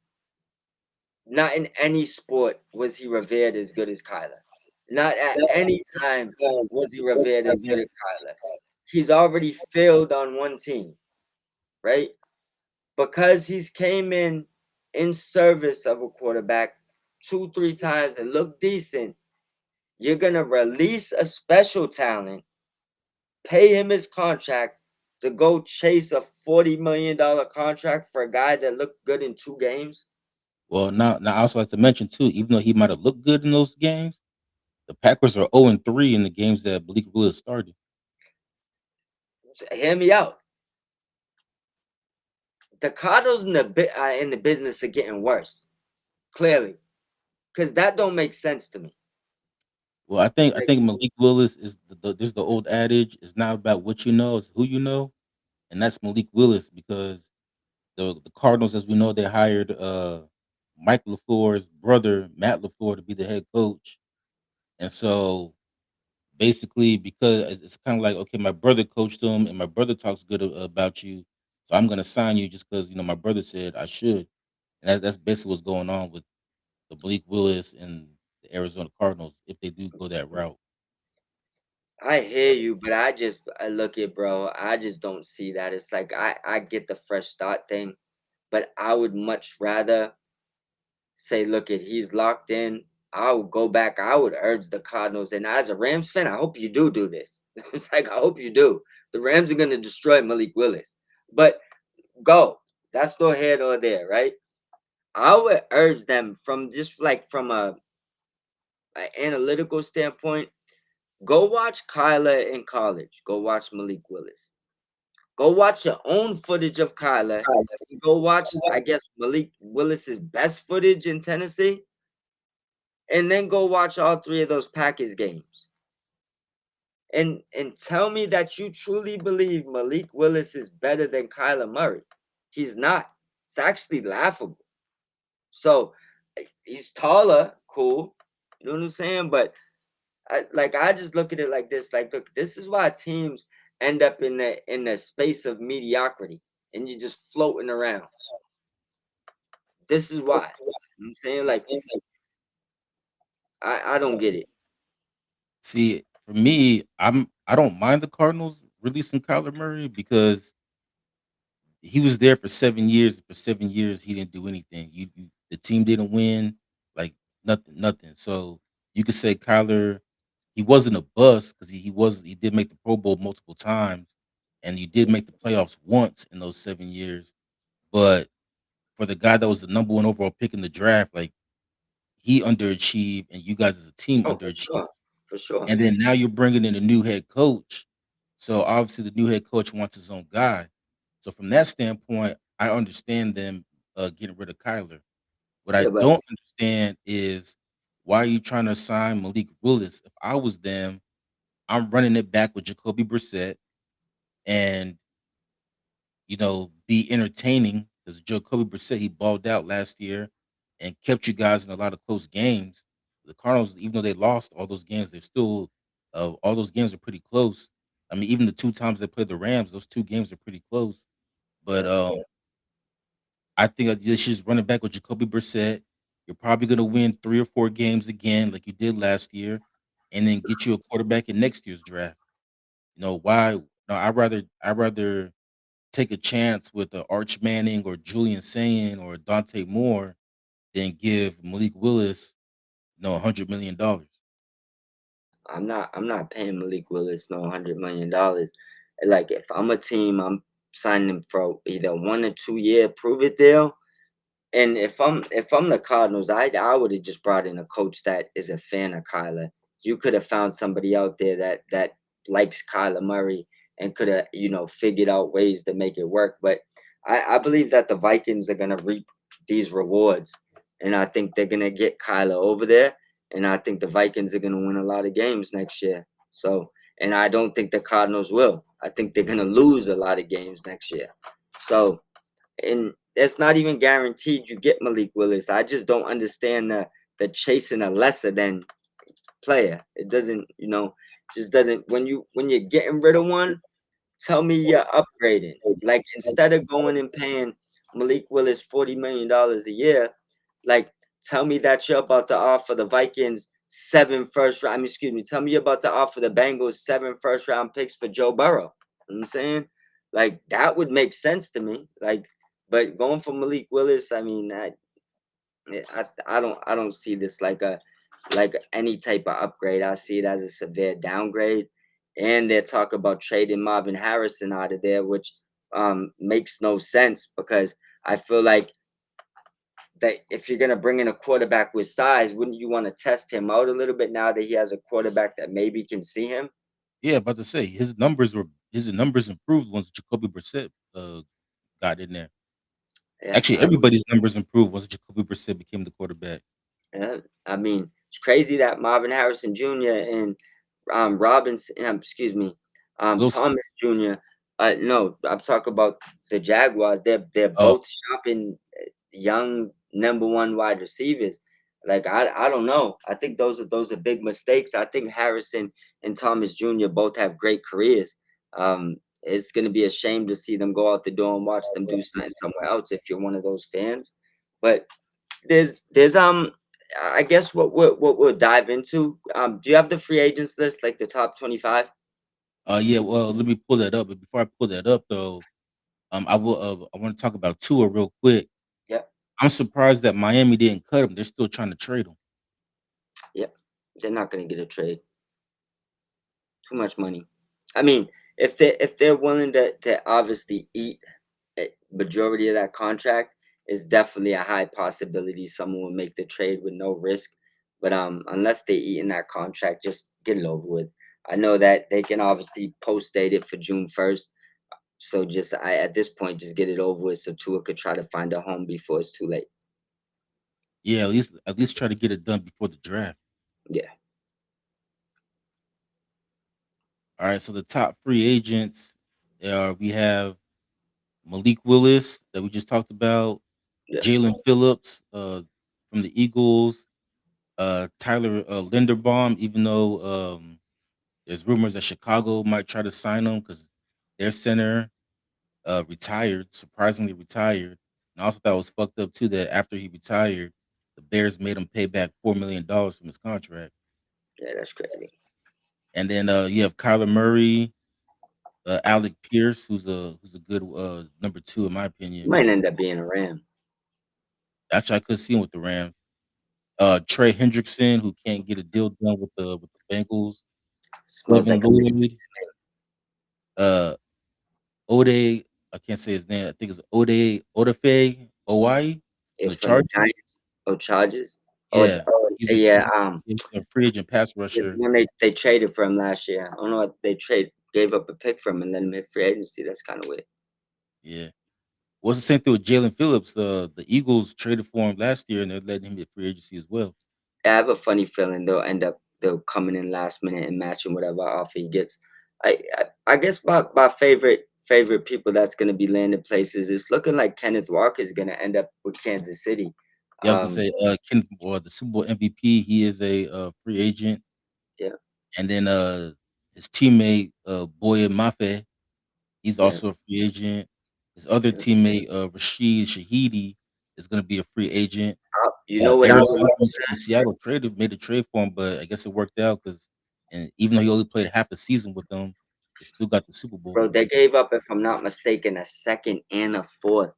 not in any sport was he revered as good as Kyler. Not at any time was he revered as good as Kyler. He's already failed on one team, right? Because he's came in service of a quarterback two, three times and looked decent. You're gonna release a special talent, pay him his contract to go chase a $40 million contract for a guy that looked good in 2 games. Well, now I also like to mention too, even though he might have looked good in those games, the Packers are 0-3 in the games that Malik Willis started. Hear me out. The Cardinals in the business of getting worse, clearly, because that don't make sense to me. Well, I Like, think Malik Willis is this is the old adage. It's not about what you know, it's who you know, and that's Malik Willis because the Cardinals, as we know, they hired Mike LaFleur's brother Matt LaFleur to be the head coach, and so basically because it's kind of like okay, my brother coached him, and my brother talks good about you, so I'm gonna sign you just because my brother said I should, and that's basically what's going on with the Malik Willis and the Arizona Cardinals if they do go that route. I hear you, but I look at bro. I just don't see that. It's like I get the fresh start thing, but I would much rather say, look at he's locked in. I would go back. I would urge the Cardinals, and as a Rams fan, I hope you do this. It's like I hope you do. The Rams are gonna destroy Malik Willis, but go. That's no here nor there, right? I would urge them from just like from a analytical standpoint. Go watch Kyler in college. Go watch Malik Willis. Go watch your own footage of Kyler. And go watch, I guess, Malik Willis's best footage in Tennessee, and then go watch all three of those Packers games. And tell me that you truly believe Malik Willis is better than Kyler Murray. He's not. It's actually laughable. So he's taller, cool. You know what I'm saying? But I just look at it like this. Like, look, this is why teams end up in the space of mediocrity, and you're just floating around. This is why. You know what I'm saying, like, I don't get it. See, for me, I don't mind the Cardinals releasing Kyler Murray because he was there for 7 years. For 7 years, he didn't do anything. The team didn't win, like, nothing. So, you could say Kyler, he wasn't a bust because he did make the Pro Bowl multiple times, and you did make the playoffs once in those 7 years. But for the guy that was the number 1 overall pick in the draft, like, he underachieved, and you guys as a team Oh, for underachieved. sure, for sure. And then now you're bringing in a new head coach. So obviously the new head coach wants his own guy. So from that standpoint, I understand them getting rid of Kyler. What I Yeah, but don't understand is why are you trying to sign Malik Willis? If I was them, I'm running it back with Jacoby Brissett and be entertaining because Jacoby Brissett he balled out last year and kept you guys in a lot of close games. The Cardinals, even though they lost all those games, they're still all those games are pretty close. I mean, even the 2 times they played the Rams, those 2 games are pretty close. But, yeah, I think that you should just run it back with Jacoby Brissett. You're probably gonna win 3 or 4 games again like you did last year, and then get you a quarterback in next year's draft. Why no, I'd rather take a chance with a Arch Manning or Julian Sayin or Dante Moore than give Malik Willis, $100 million. I'm not paying Malik Willis no $100 million. Like, if I'm a team, I'm signing him for either 1 or 2 year prove it deal. And if I'm the Cardinals, I would have just brought in a coach that is a fan of Kyler. You could have found somebody out there that likes Kyler Murray and could have figured out ways to make it work. But I believe that the Vikings are gonna reap these rewards, and I think they're gonna get Kyler over there, and I think the Vikings are gonna win a lot of games next year. So, and I don't think the Cardinals will. I think they're gonna lose a lot of games next year. So, and it's not even guaranteed you get Malik Willis. I just don't understand the chasing a lesser than player. It doesn't, just doesn't. When you're getting rid of one, tell me you're upgrading. Like, instead of going and paying Malik Willis $40 million a year, like, tell me that you're about to offer the Vikings seven first round. I mean, excuse me. Tell me you're about to offer the Bengals seven first round picks for Joe Burrow. You know what I'm saying? Like, that would make sense to me. Like, but going for Malik Willis, I mean, I don't see this like any type of upgrade. I see it as a severe downgrade. And they're talking about trading Marvin Harrison out of there, which makes no sense because I feel like that if you're gonna bring in a quarterback with size, wouldn't you want to test him out a little bit now that he has a quarterback that maybe can see him? Yeah, about to say his numbers improved once Jacoby Brissett, got in there. Yeah, Actually, everybody's numbers improved once Jacoby Brissett became the quarterback. yeah. I mean, it's crazy that Marvin Harrison Jr. and Robinson, excuse me, Wilson. Thomas Jr. No, I'm talking about the Jaguars. They're Oh, both shopping young number one wide receivers. Like, I don't know. I think those are big mistakes. I think Harrison and Thomas Jr. both have great careers. It's gonna be a shame to see them go out the door and watch them do something somewhere else if you're one of those fans. But there's I guess what we'll dive into. Do you have the free agents list, like the top 25? yeah, well, let me pull that up, but before I pull that up, though, I wanna talk about Tua real quick. Yep, I'm surprised that Miami didn't cut him, they're still trying to trade him. yep. They're not gonna get a trade. Too much money. I mean, if they're willing to obviously eat a majority of that contract, it's definitely a high possibility someone will make the trade with no risk. But unless they eat in that contract, just get it over with. I know that they can obviously post date it for June 1st. So just I at this point just get it over with so Tua could try to find a home before it's too late. Yeah, at least try to get it done before the draft. Yeah, All right, so the top free agents, we have Malik Willis that we just talked about, yeah, Jalen Phillips from the Eagles, Tyler Linderbaum, even though there's rumors that Chicago might try to sign him because their center retired, surprisingly retired. And I also thought it was fucked up too that after he retired, the Bears made him pay back $4 million from his contract. yeah. That's crazy. And then you have Kyler Murray, Alec Pierce, who's a good number two in my He opinion. might end up being a Ram. Actually, I could see him with the Rams. Trey Hendrickson, who can't get a deal done with the Bengals. Smells Devin like a Mickey Lloyd, uh, Ode, I can't say his name. I think it's Odafe Owai from the from the Chargers. Giants. Oh, Chargers. Oh, Yeah, oh he's a yeah. he's a free agent pass rusher. When they traded for him last year. I don't know what they gave up a pick for him and then mid free agency. That's kind of weird. Yeah. What's the same thing with Jalen Phillips? The Eagles traded for him last year, and they're letting him get free agency as well. I have a funny feeling they'll coming in last minute and matching whatever offer he gets. I guess my favorite people that's gonna be landing places. It's looking like Kenneth Walker is gonna end up with Kansas City. Yeah, I was gonna Um, say, Ken, or the Super Bowl MVP, he is a free agent, yeah, and then his teammate Boye Mafe, he's yeah. also a free agent. His other Yeah. teammate Rashid Shahidi is gonna be a free agent. You know what I Aaron would Rodgers love, in Seattle made a trade for him, but I guess it worked out because, and even though he only played half the season with them, they still got the Super Bowl. bro. They gave up, if I'm not mistaken, a second and a fourth.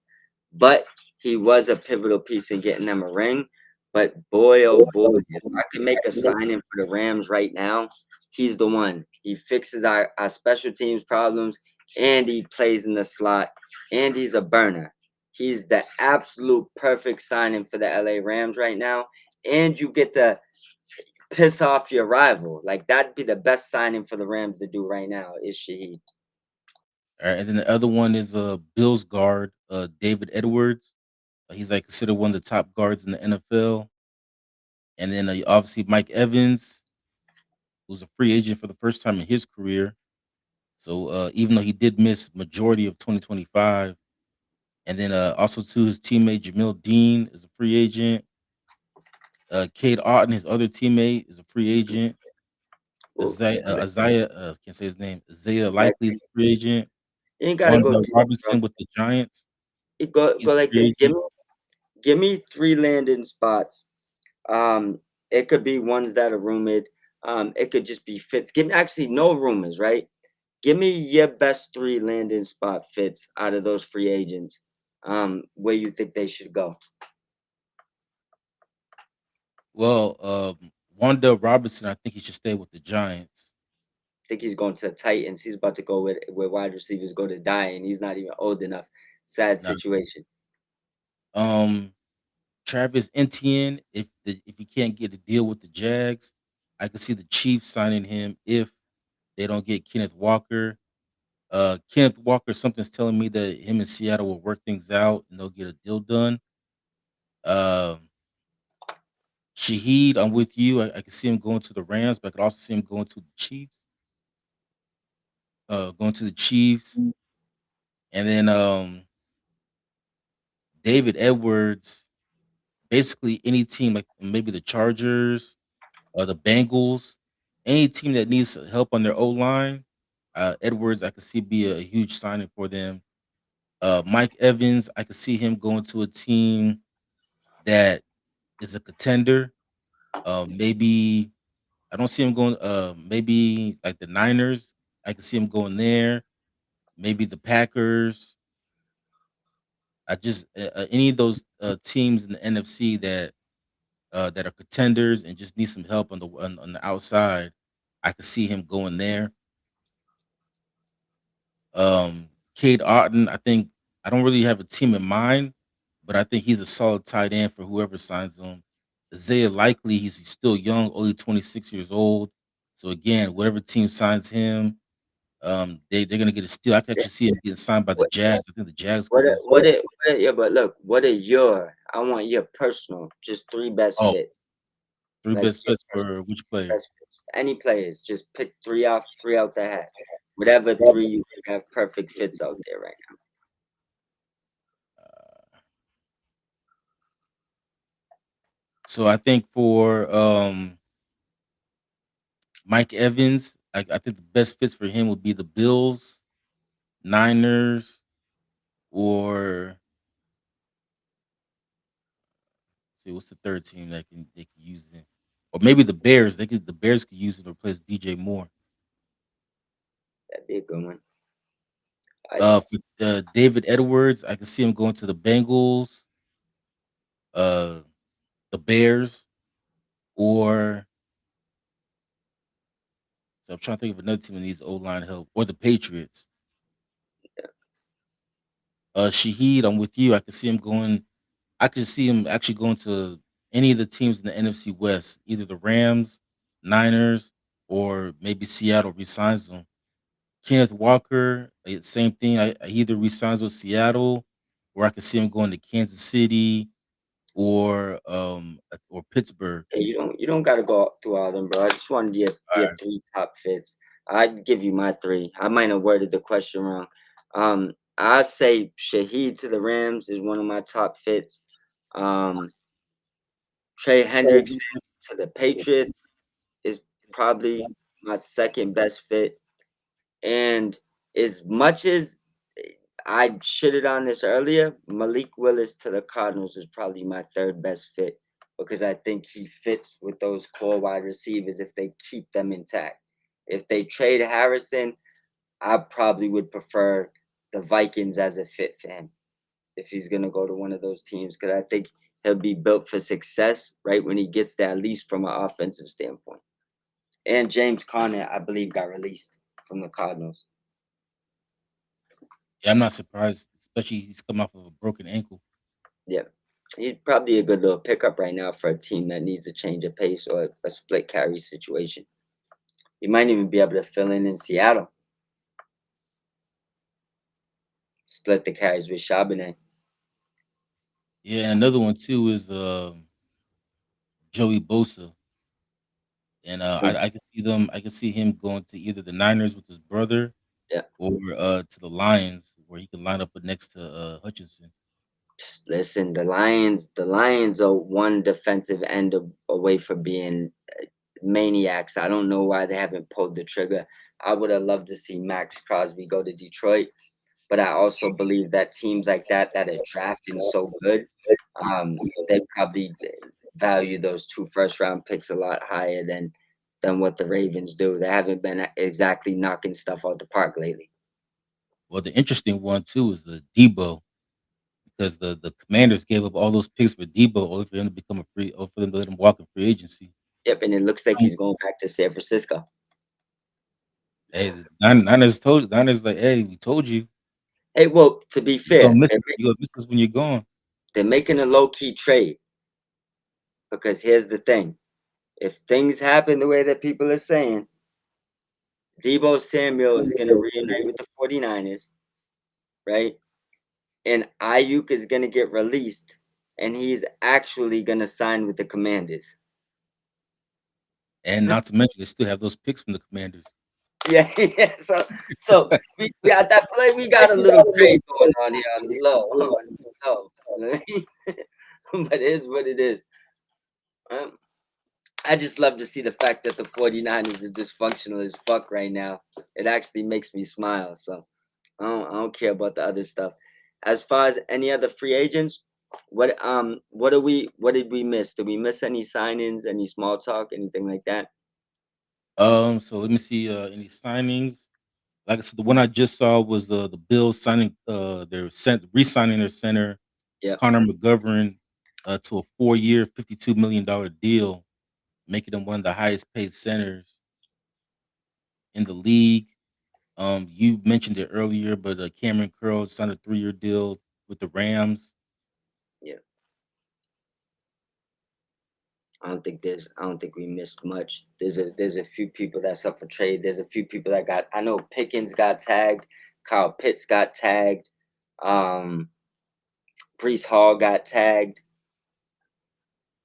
But he was a pivotal piece in getting them a ring. But boy, oh boy, if I could make a signing for the Rams right now, he's the one. He fixes our special teams problems and he plays in the slot and he's a burner. He's the absolute perfect signing for the LA Rams right now. And you get to piss off your rival. Like that'd be the best signing for the Rams to do right now is Shaheed. All right, and then the other one is Bills guard David Edwards. He's like considered one of the top guards in the NFL. And then obviously Mike Evans, who's a free agent for the first time in his career. So even though he did miss majority of 2025, and then also to his teammate Jamil Dean is a free agent. Cade Otton, his other teammate, is a free agent. Well, Isaiah, can't say his name. Isaiah like Likely is a free agent. you ain't gotta go Wanda deep, bro. Robinson with the Giants, You go he's a like free this. agent. Give me three landing spots. It could be ones that are rumored. It could just be fits. Give me actually no rumors, right? Give me your best three landing spot fits out of those free agents. Where you think they should go? I Well, Wanda Robinson, I think he should stay with the Giants. think he's going to the Titans. He's about to go where wide receivers go to die, and he's not even old enough. Sad Now, situation. um, Travis Etienne, if he can't get a deal with the Jags, I could see the Chiefs signing him if they don't get Kenneth Walker. Kenneth Walker, something's telling me that him and Seattle will work things out and they'll get a deal done. Um, Shaheed, I'm with you. I can see him going to the Rams, but I could also see him going to the Chiefs. Going to the Chiefs, and then David Edwards. Basically, any team like maybe the Chargers or the Bengals, any team that needs help on their O line, Edwards, I could see be a huge signing for them. Mike Evans, I could see him going to a team that is a contender. Maybe I don't see him going. Maybe like the Niners. I could see him going there. Maybe the Packers. I just any of those teams in the NFC that are contenders and just need some help on the outside. I could see him going there. Cade Otton, I think I don't really have a team in mind, but I think he's a solid tight end for whoever signs him. Isaiah Likely, he's still young, only 26 years old, So again, whatever team signs him, they're gonna get a steal. I can Yeah. actually see him getting signed by the What Jags. I think the Jags could what use are, him. yeah, but look, what are your I want your personal, just three best Oh, fits. 3 Like best your fits personal for which player? best fits. Any players, just pick three out the hat. Whatever three you think have perfect fits out there right Uh, so I think for Mike Evans, I think the best fits for him would be the Bills, Niners, or see what's the third team that can they can use him, or maybe the Bears. The Bears could use him to replace DJ Moore. that'd be a good one. I For David Edwards, I can see him going to the Bengals, uh, the Bears, or so I'm trying to think of another team that needs O line help, or the Patriots. Shaheed, I'm with you. I can see him going. I could see him actually going to any of the teams in the NFC West, either the Rams, Niners, or maybe Seattle resigns him. Kenneth Walker, same thing. He either resigns with Seattle, or I could see him going to Kansas City or Pittsburgh. Hey, you don't gotta go through all of them, bro. I just wanted your Alright. three top fits. I'd give you my three. I might have worded the question wrong. I say Shaheed to the Rams is one of my top fits. Um, Trey Hendrickson to the Patriots is probably my second best fit. And as much as I shitted on this earlier, Malik Willis to the Cardinals is probably my third best fit because I think he fits with those core wide receivers if they keep them intact. If they trade Harrison, I probably would prefer the Vikings as a fit for him if he's going to go to one of those teams because I think he'll be built for success right when he gets there, at least from an offensive standpoint. And James Conner, I believe, got released from the Cardinals. Yeah, I'm not surprised, especially he's coming off of a broken ankle. Yeah. He's probably a good little pickup right now for a team that needs a change of pace or a split carry situation. He might even be able to fill in Seattle, split the carries with Charbonnet. Yeah, and another one too is Joey Bosa, and Think, I can see him going to either the Niners with his brother yeah. or to the Lions where he can line up next to Hutchinson. Listen, the Lions are one defensive end away from being maniacs. I don't know why they haven't pulled the trigger. I would have loved to see Max Crosby go to Detroit, but I also believe that teams like that are drafting so good, they probably value those two first round picks a lot higher than what the Ravens do. They haven't been exactly knocking stuff out the park lately. Well, the interesting one too is the Debo because the Commanders gave up all those picks for Debo only for him to become a free, or for them to let him walk in free agency. Yep, and it looks like Um, he's going back to San Francisco. Hey, the Niners like, hey, we told you Hey, well, to be fair, you gonna miss us when you're gone. they're making a low key trade because here's the thing: if things happen the way that people are saying, Debo Samuel is going to reunite with the 49ers, right? And Ayuk is going to get released, and he's actually going to sign with the Commanders. And not to mention they still have those picks from the Commanders. Yeah, yeah. So we got that play. We got a little trade going on here on the low, on the low. But it is what it is. Um, I just love to see the fact that the 49ers are dysfunctional as fuck right now. It actually makes me smile. So I don't care about the other stuff. As far as any other free agents, what did we miss? Did we miss any signings, any small talk, anything like that? So let me see any signings. Like I said, the one I just saw was the Bills signing their re-signing their center Yeah, Connor McGovern to a 4-year, $52 million deal, making him one of the highest paid centers in the league. You mentioned it earlier, but Cameron Curl signed a 3-year deal with the Rams. yeah. I don't think we missed much. There's a few people that's up for trade. There's a few people that got, I know Pickens got tagged, Kyle Pitts got tagged, um, Brees Hall got tagged.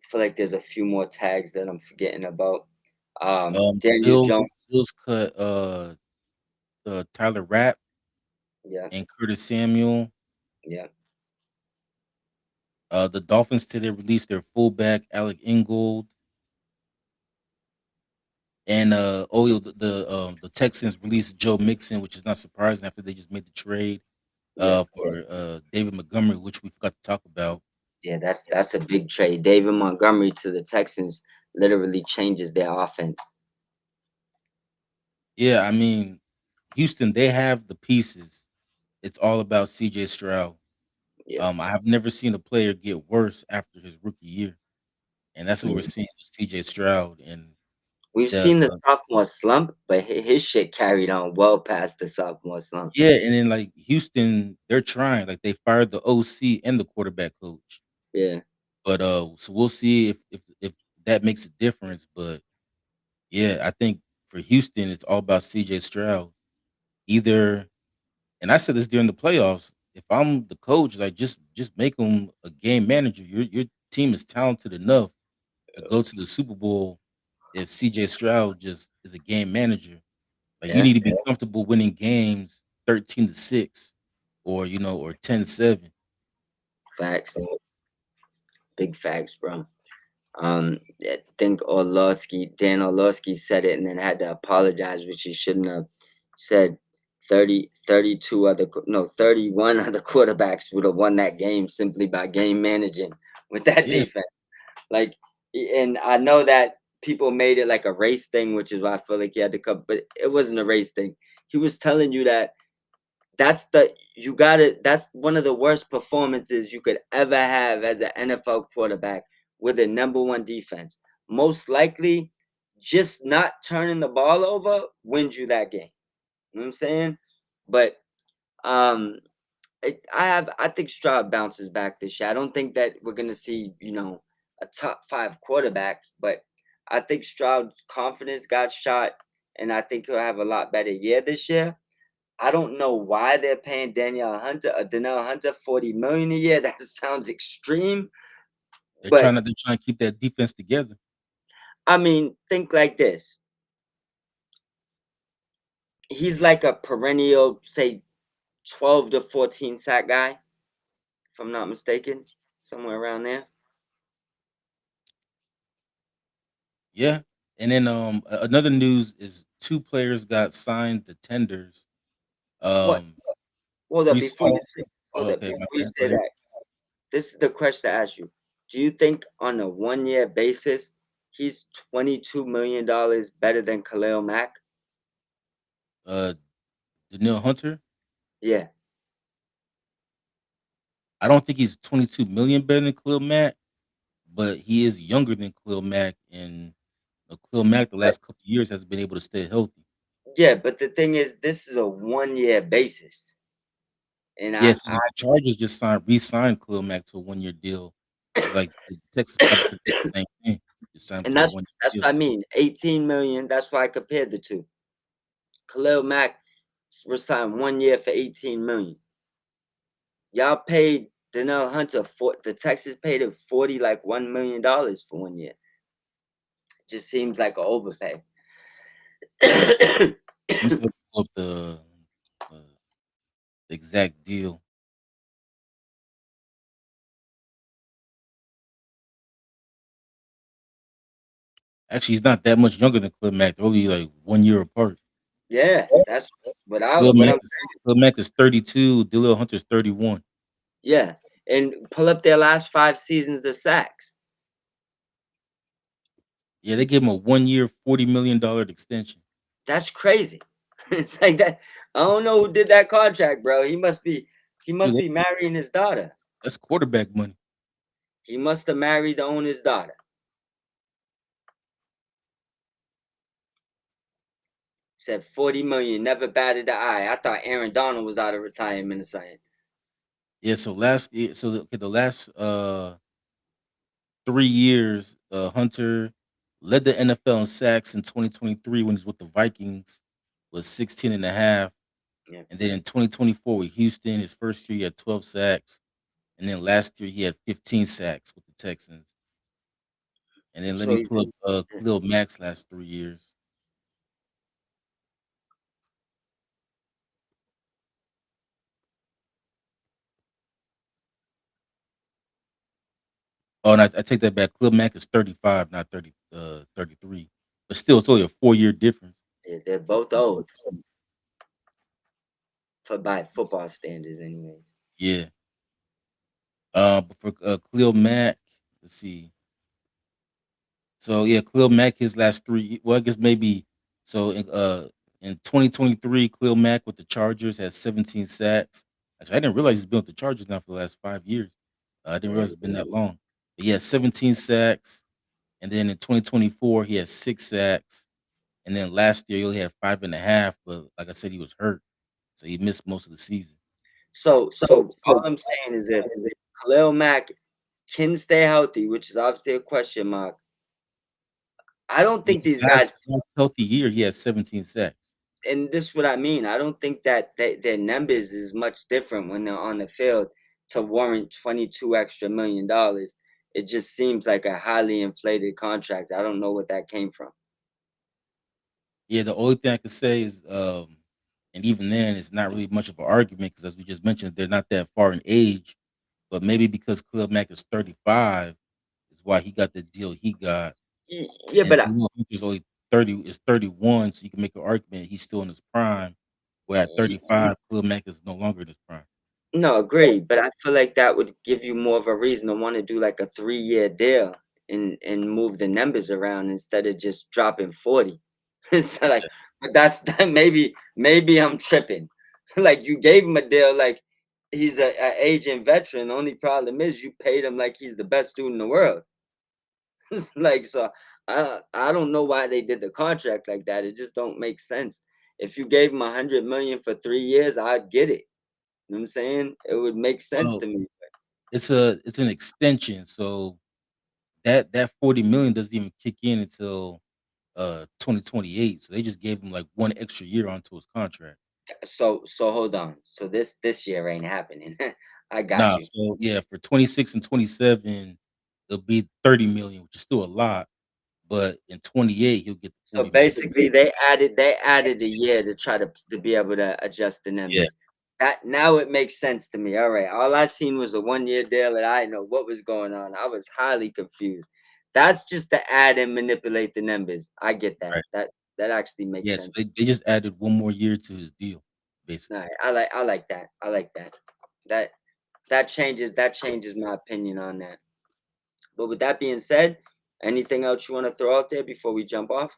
I feel like there's a few more tags that I'm forgetting about. The Daniel Bills Jones, Bills cut, Tyler Rapp yeah, and Curtis Samuel. yeah, The Dolphins today released their fullback, Alec Ingold, and, the Texans released Joe Mixon, which is not surprising after they just made the trade, yeah, for, David Montgomery, which we forgot to talk about. yeah. That's a big trade. David Montgomery to the Texans literally changes their offense. Yeah, I mean, Houston, they have the pieces. It's all about CJ Stroud. Yeah, I have never seen a player get worse after his rookie year, and that's what we're yeah. seeing with CJ Stroud. And We've the seen the sophomore slump, but his shit carried on well past the sophomore slump. yeah, and then, like, Houston, they're trying, like, they fired the OC and the quarterback coach. Yeah, But, so we'll see if that makes a difference, but, yeah, I think for Houston, it's all about CJ Stroud. Either and I said this during the playoffs, if I'm the coach, like, just make him a game manager. Your team is talented enough to go to the Super Bowl if CJ Stroud just is a game manager. Like, you yeah, need to be comfortable winning games 13-6 or, or 10-7. facts, big facts, bro. I think Dan Orlovsky said it and then had to apologize, which he shouldn't have. Said 31 other quarterbacks would have won that game simply by game managing with that Yeah, defense. Like, and I know that people made it like a race thing, which is why I feel like he had to come, but it wasn't a race thing. He was telling you that that's one of the worst performances you could ever have as an NFL quarterback with a number one defense. Most likely, just not turning the ball over wins you that game. You know what I'm saying? But um I think Stroud bounces back this year. I don't think that we're gonna see, a top five quarterback, but I think Stroud's confidence got shot, and I think he'll have a lot better year this year. I don't know why they're paying Danielle Hunter 40 million a year. That sounds extreme, but they're trying to keep that defense together. I mean, think like this. He's like a perennial, say 12 to 14 sack guy, if I'm not mistaken, somewhere around there. Yeah, and then, another news is 2 players got signed to tenders. What? Um, Hold up Breece before you Hall say oh, hold up okay, my before you bad, go say ahead. that. This is the question to ask you. Do you think on a 1 year basis he's $22 million better than Khalil Mack? Uh, Danielle Hunter, Yeah. I don't think he's 22 million better than Khalil Mack, but he is younger than Khalil Mack, and, Khalil Mack the last couple of years hasn't been able to stay healthy. Yeah, but the thing is, this is a 1 year basis, and Yeah, so the Chargers just re-signed Khalil Mack to a 1-year deal. So, like, the Texans probably could do the same thing, just sign him and to a 1-year that's deal. what I mean. 18 million. That's why I compared the two. Khalil Mack resigned 1 year for 18 million. Y'all paid Danielle Hunter the Texas paid him 40 like $1 million for 1 year. Just seems like an overpay. Let me see if I can pull up the exact deal. Actually, he's not that much younger than Khalil Mack. They're only, like, 1 year apart. Yeah, that's Khalil what Mack I'm. is Khalil Mack is 32, Danielle Hunter's 31. Yeah, and pull up their last 5 seasons of sacks. Yeah, they gave him a 1-year, $40 million extension. That's crazy. It's like that. I don't know who did that contract, bro. He Dude, must be marrying his daughter. that's quarterback money. He must have married the owner's daughter. Said 40 million, never batted an eye. I thought Aaron Donald was out of retirement or something. Yeah, so last year, the last 3 years, Hunter led the NFL in sacks in 2023 when he's with the Vikings, was 16 and a half. Yeah. And then in 2024 with Houston, his first year he had 12 sacks. And then last year he had 15 sacks with the Texans. And then let So me he's pull up in, yeah, Khalil Mack's last 3 years. Oh, and I take that back. Khalil Mack is 35, not 33. But still, it's only a 4 year difference. they're both old for by football standards, anyways. Yeah. But for Khalil Mack, let's see. So yeah, Khalil Mack his last three. Well, I guess maybe so. In 2023, Khalil Mack with the Chargers has 17 sacks. Actually, I didn't realize he's been with the Chargers now for the last 5 years. I didn't Yeah, realize it's been that long. But yeah, 17 sacks, and then in 2024 he has 6 sacks, and then last year he only had 5.5. But like I said, he was hurt, so he missed most of the season. so all I'm saying is if Khalil Mack can stay healthy, which is obviously a question mark, I don't Yeah, think these guys. his last healthy year he has 17 sacks. And this is what I mean. I don't think that their numbers is much different when they're on the field to warrant 22 extra $1 million. It just seems like a highly inflated contract. I don't know what that came from. Yeah, the only thing I could say is, and even then, it's not really much of an argument because, as we just mentioned, they're not that far in age. But maybe because Khalil Mack is 35, is why he got the deal he got, Yeah, and but Khalil Hunter's only 31, so you can make an argument he's still in his prime. Where at 35, Khalil Mack is no longer in his prime. no, agree. But I feel like that would give you more of a reason to want to do like a 3-year deal and move the numbers around instead of just dropping 40. So like, but that's maybe I'm tripping. Like you gave him a deal like he's a aging veteran. The only problem is you paid him like he's the best dude in the world. Like so I don't know why they did the contract like that. It just don't make sense. If you gave him 100 million for 3 years, I'd get it. You know what I'm saying? It would make sense Well, to me. it's an extension, so that 40 million doesn't even kick in until 2028. So they just gave him like one extra year onto his contract. So hold on. So this year ain't happening. I got Nah, you. so yeah, for 26 and 27, it'll be 30 million, which is still a lot, but in 28, he'll get the So 40 million. basically, they added a year to try to be able to adjust the Yeah, numbers. That now it makes sense to me. All right, all I seen was a 1-year deal, and I didn't know what was going on. I was highly confused. That's just to add and manipulate the numbers. I get that. right. That actually makes Yeah, so sense. they just added one more year to his deal, All basically. right, I like that. I like that. That that changes my opinion on that. But with that being said, anything else you want to throw out there before we jump off?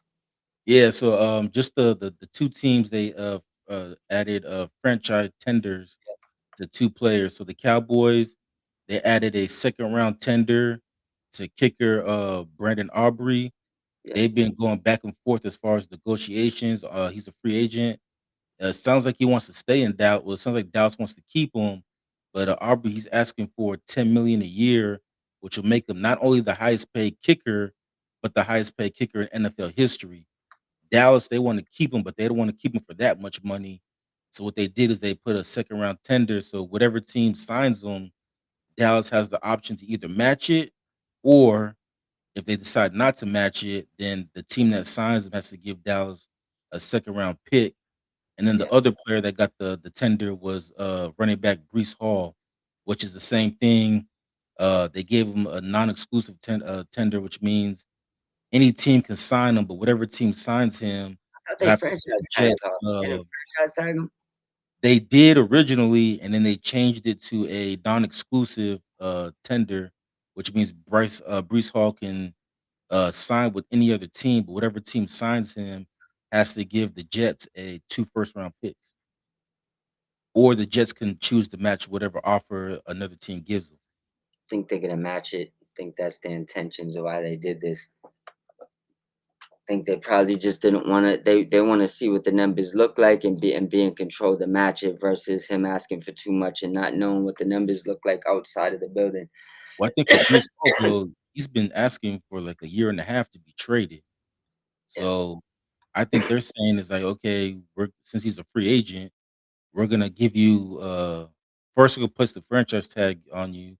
Yeah, so just the two teams they added franchise tenders to two players. So the Cowboys, they added a second round tender to kicker Brandon Aubrey. Yeah, They've been going back and forth as far as negotiations. He's a free agent. Sounds like he wants to stay in Dallas. Well, it sounds like Dallas wants to keep him, but Aubrey he's asking for 10 million a year, which will make him not only the highest paid kicker, but the highest paid kicker in NFL history. Dallas they want to keep him, but they don't want to keep him for that much money. So what they did is they put a second round tender. So whatever team signs him, Dallas has the option to either match it, or if they decide not to match it, then the team that signs him has to give Dallas a second round pick. And then the yeah. other player that got the tender was running back Brees Hall, which is the same thing. They gave him a non-exclusive tender, which means any team can sign him, but whatever team signs him, I thought they'll they have to give the franchise tagged Jets. Hall. They didn't franchise tag him? They did originally, and then they changed it to a non-exclusive tender, which means Brees Hall can sign with any other team, but whatever team signs him has to give the Jets a 2 first round picks. Or the Jets can choose to match whatever offer another team gives them. Think they're gonna match it. Think that's the intentions of why they did this. Think they probably just didn't want to. They want to see what the numbers look like and be in control to match it versus him asking for too much and not knowing what the numbers look like outside of the building. Well, I think for Brees Hall, though, he's been asking for like a year and a half to be traded. Yeah, So I think they're saying is like, okay, we're since he's a free agent, we're gonna give you first we're gonna put the franchise tag on you,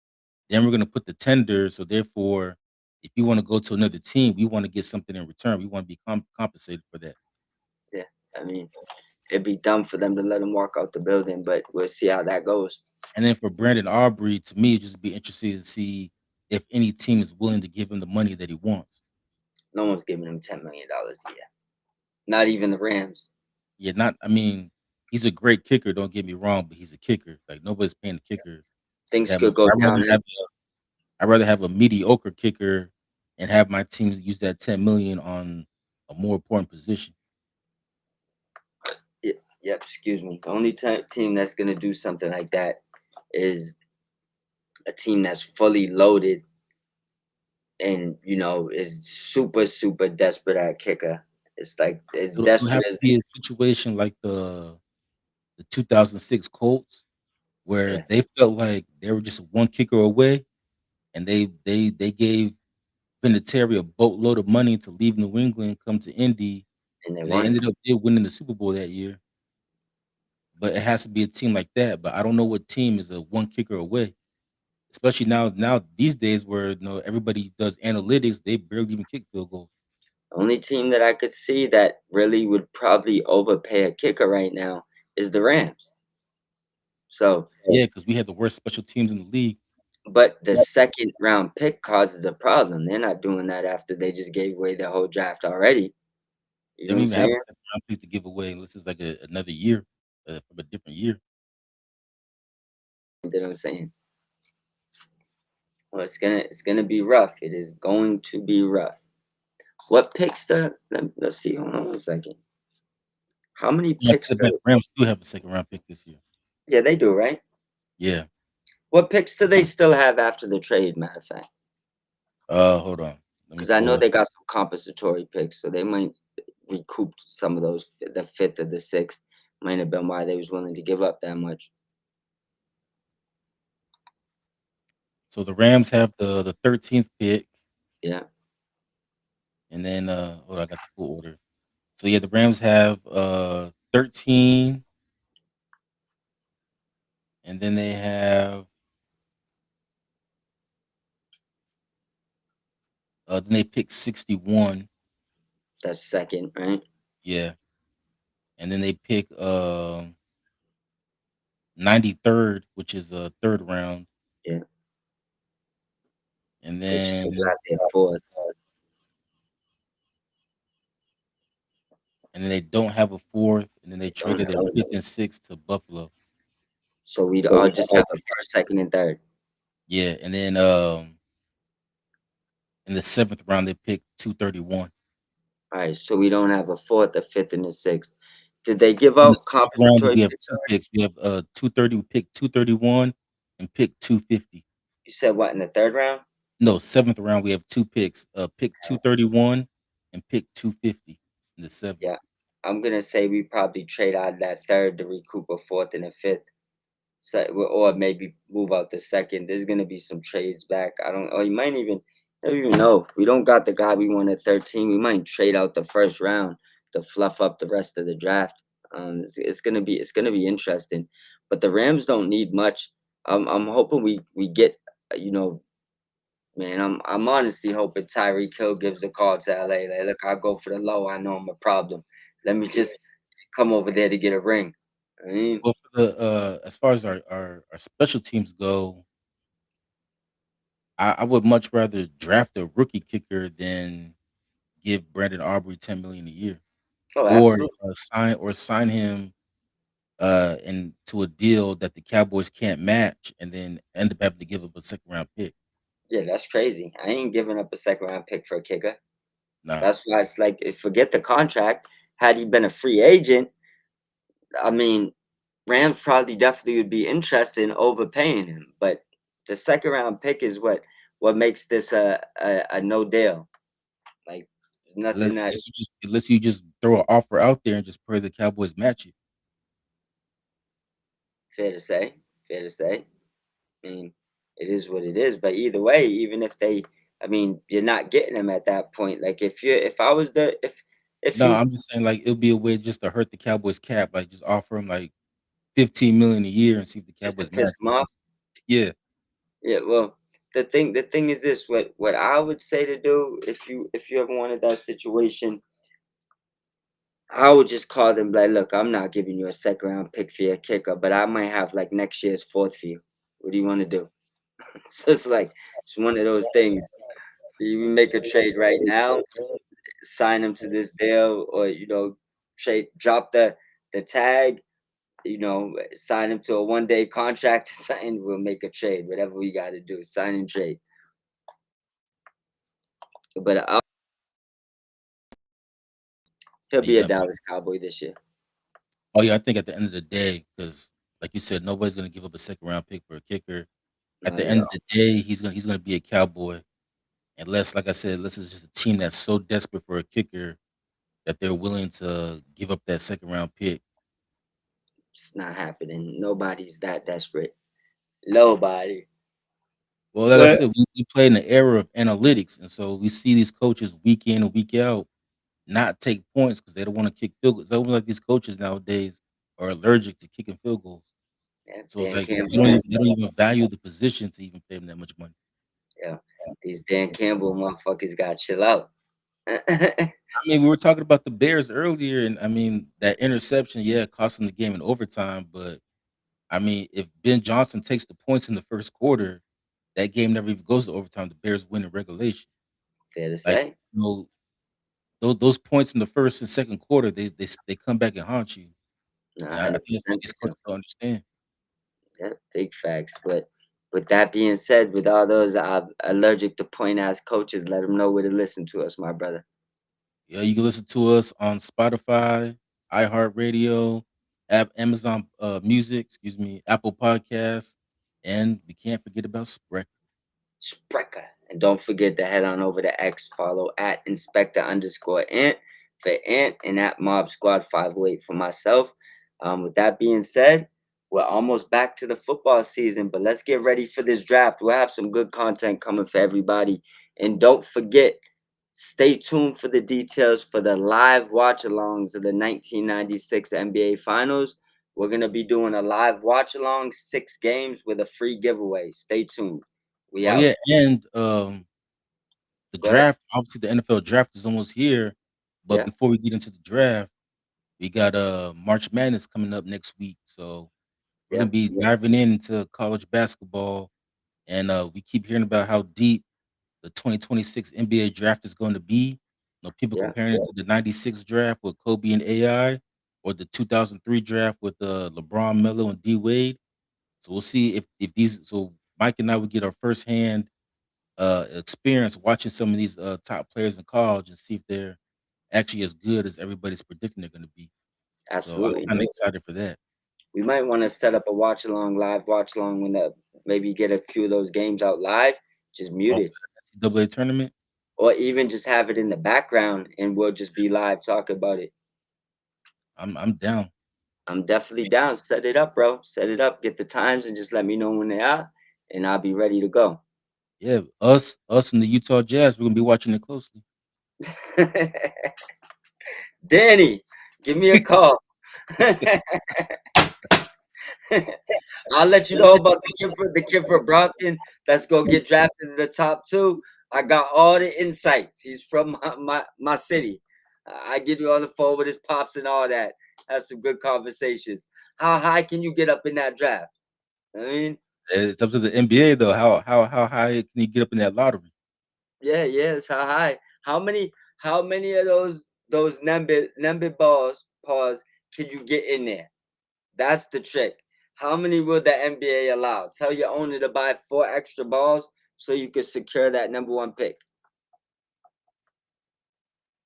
then we're gonna put the tender. So therefore, if you want to go to another team, we want to get something in return. We want to be compensated for that. yeah. I mean, it'd be dumb for them to let him walk out the building, but we'll see how that goes. And then for Brandon Aubrey, to me, it'd just be interesting to see if any team is willing to give him the money that he wants. No one's giving him $10 million a year. Not even the Rams. Yeah, not. I mean, he's a great kicker. Don't get me wrong, but he's a kicker. Like nobody's paying the kicker Things that could much. go downhill. I'd rather have a mediocre kicker and have my team use that 10 million on a more important position. Yep, excuse me. The only team that's gonna do something like that is a team that's fully loaded and is super super desperate at kicker. It's like as It'll desperate have to as be a situation like the 2006 Colts, where yeah, they felt like they were just one kicker away, and they gave Vinatieri a boatload of money to leave New England, come to Indy, and they and they won. ended up did winning the Super Bowl that year. But it has to be a team like that. But I don't know what team is a one kicker away, especially now these days where everybody does analytics. They barely even kick field goals. The only team that I could see that really would probably overpay a kicker right now is the Rams. So, Yeah, because we had the worst special teams in the league. but the second round pick causes a problem. They're not doing that after they just gave away the whole draft already. You They know what don't I'm even have a saying? second round pick to give away unless it's like another year from a different year. You know what I'm saying? Well, it's gonna be rough. It is going to be rough. What picks the? Let's see. Hold on one second. How many Yeah, I picks take it back. the? Rams do have a second round pick this year. Yeah, they do, right? Yeah. What picks do they still have after the trade? Matter of fact, Hold on. Let me because I pull know it. they got some compensatory picks, so they might recoup some of those. The fifth or the sixth might have been why they was willing to give up that much. So the Rams have the 13th pick, Yeah, and then hold on, I got the full order. So yeah, the Rams have 13, and then they have then they pick 61. that's second, right? Yeah, and then they pick 93rd, which is a third round, Yeah, and they still then got their fourth. they don't have a fourth, and then they They don't traded have their a fifth and sixth to Buffalo. So we'd all just have a first, second, and third. Yeah, and then in the seventh round they picked 231. All right, so we don't have a fourth, a fifth, and a sixth. Did they give In the out seventh round compensatory we have picks two already? picks. We have 230. We picked 231 and pick 250. You said what in the third round? No, seventh round we have two picks. Pick 231 and pick 250 in the seventh. Yeah, I'm gonna say we probably trade out of that third to recoup a fourth and a fifth. So, or maybe move out the second. There's gonna be some trades back. I don't. Or you might even. I don't even know. If we don't got the guy we want at 13. We might trade out the first round to fluff up the rest of the draft. It's gonna be interesting. But the Rams don't need much. I'm hoping we get. You know, Man, I'm honestly hoping Tyreek Hill gives a call to LA. Like, look, I'll go for the low. I know I'm a problem. Let me just come over there to get a ring. I mean, Well, for the as far as our special teams go, I would much rather draft a rookie kicker than give Brandon Aubrey 10 million a year, oh, or absolutely. sign him into a deal that the Cowboys can't match, and then end up having to give up a second round pick. Yeah, that's crazy. I ain't giving up a second round pick for a kicker. Nah, That's why it's like, forget the contract. Had he been a free agent, I mean, Rams probably definitely would be interested in overpaying him. But the second round pick is what makes this a no deal. Like, there's nothing that unless you just throw an offer out there and just pray the Cowboys match it. fair to say. Fair to say. I mean, it is what it is. But either way, even if they I mean, you're not getting him at that point. Like if I was the if No, he I'm just saying, like, it'll be a way just to hurt the Cowboys cap, like, just offer him, like, 15 million a year and see if the just to Cowboys piss match him it. off, Yeah. yeah. Well, the thing is this: what I would say to do if you ever wanted that situation, I would just call them like, look, I'm not giving you a second round pick for your kicker, but I might have like next year's fourth for you. What do you want to do? So it's like it's one of those things. You make a trade right now, sign him to this deal, or trade drop the tag, sign him to a 1 day contract, sign, we'll make a trade, whatever we got to do, sign and trade. But he'll be a Yeah. Dallas Cowboy this year. Oh, yeah, I think at the end of the day, because like you said, nobody's gonna give up a second round pick for a kicker. At Not the at end of all. the day, he's gonna be a Cowboy unless, like I said, unless it's just a team that's so desperate for a kicker that they're willing to give up that second round pick. It's not happening. Nobody's that desperate. Nobody. Well, like I But said, we play in the era of analytics, and so we see these coaches week in and week out not take points because they don't wanna kick field goals. It's almost like these coaches nowadays are allergic to kicking field goals. yeah, So it's Dan like Campbell has they don't even value the position to even pay them that much money. yeah. These Dan Campbell motherfuckers got chill out. I mean, we were talking about the Bears earlier, and I mean, that interception, yeah, cost them the game in overtime, but I mean, if Ben Johnson takes the points in the first quarter, that game never even goes to overtime. The Bears win in regulation. Fair to Like, say. you know, those points in the first and second quarter, they come back and haunt you. No, And I think that's what 100% these they do. coaches don't understand. Yeah, big facts. But with that being said, with all those allergic to point ass coaches, let them know where to listen to us, my brother. Yeah, you can listen to us on Spotify, iHeartRadio, Amazon Music, excuse me, Apple Podcasts, and we can't forget about Spreaker. Sprecher. And don't forget to head on over to X, follow at Inspector_Ant for Ant and at Mob Squad 508 for myself. With that being said, we're almost back to the football season, but let's get ready for this draft. We'll have some good content coming for everybody. And don't forget, stay tuned for the details for the live watch alongs of the 1996 NBA Finals. We're going to be doing a live watch along, 6 games with a free giveaway. Stay tuned. We Oh out. yeah, and the Go ahead. draft, obviously the NFL draft is almost here, but Yeah, before we get into the draft, we got March Madness coming up next week. So we're yeah, gonna be diving into college basketball, and we keep hearing about how deep the 2026 NBA draft is going to be. You know, people yeah. comparing it to the '96 draft with Kobe and AI, or the 2003 draft with LeBron, Melo, and D Wade. So we'll see if these. So Mike and I would get our first hand experience watching some of these top players in college and see if they're actually as good as everybody's predicting they're going to be. So I'm Absolutely. kind of excited for that. We might want to set up a watch along, live watch along when the maybe get a few of those games out live, just Oh, muted, NCAA tournament. or even just have it in the background and we'll just be live talking about it. I'm down. I'm definitely down. Set it up, bro. Set it up. Get the times and just let me know when they are, and I'll be ready to go. Yeah, us and the Utah Jazz, we're gonna be watching it closely. Danny, give me a call. I'll let you know about the kid for Brockton. Let's go get drafted in the top two. I got all the insights. He's from my city. I get you on the phone with his pops and all that. Have some good conversations. How high can you get up in that draft? I mean, It's up to the NBA though. How high can you get up in that lottery? yeah, yeah, it's how high. How many of those Nembit balls pause can you get in there? That's the trick. How many will the NBA allow? Tell your owner to buy 4 extra balls so you can secure that number one pick.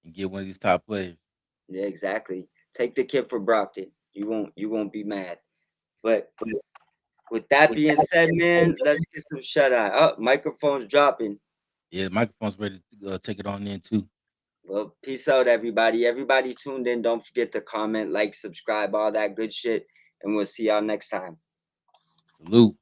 And get one of these top players. Yeah, exactly. Take the kid for Brockton. You won't be mad. But with that being said, man, let's get some shut eye. Oh, microphone's dropping. Yeah, the microphone's ready to take it on in too. Well, peace out, everybody. Everybody tuned in. Don't forget to comment, like, subscribe, all that good shit. And we'll see y'all next time. Salute.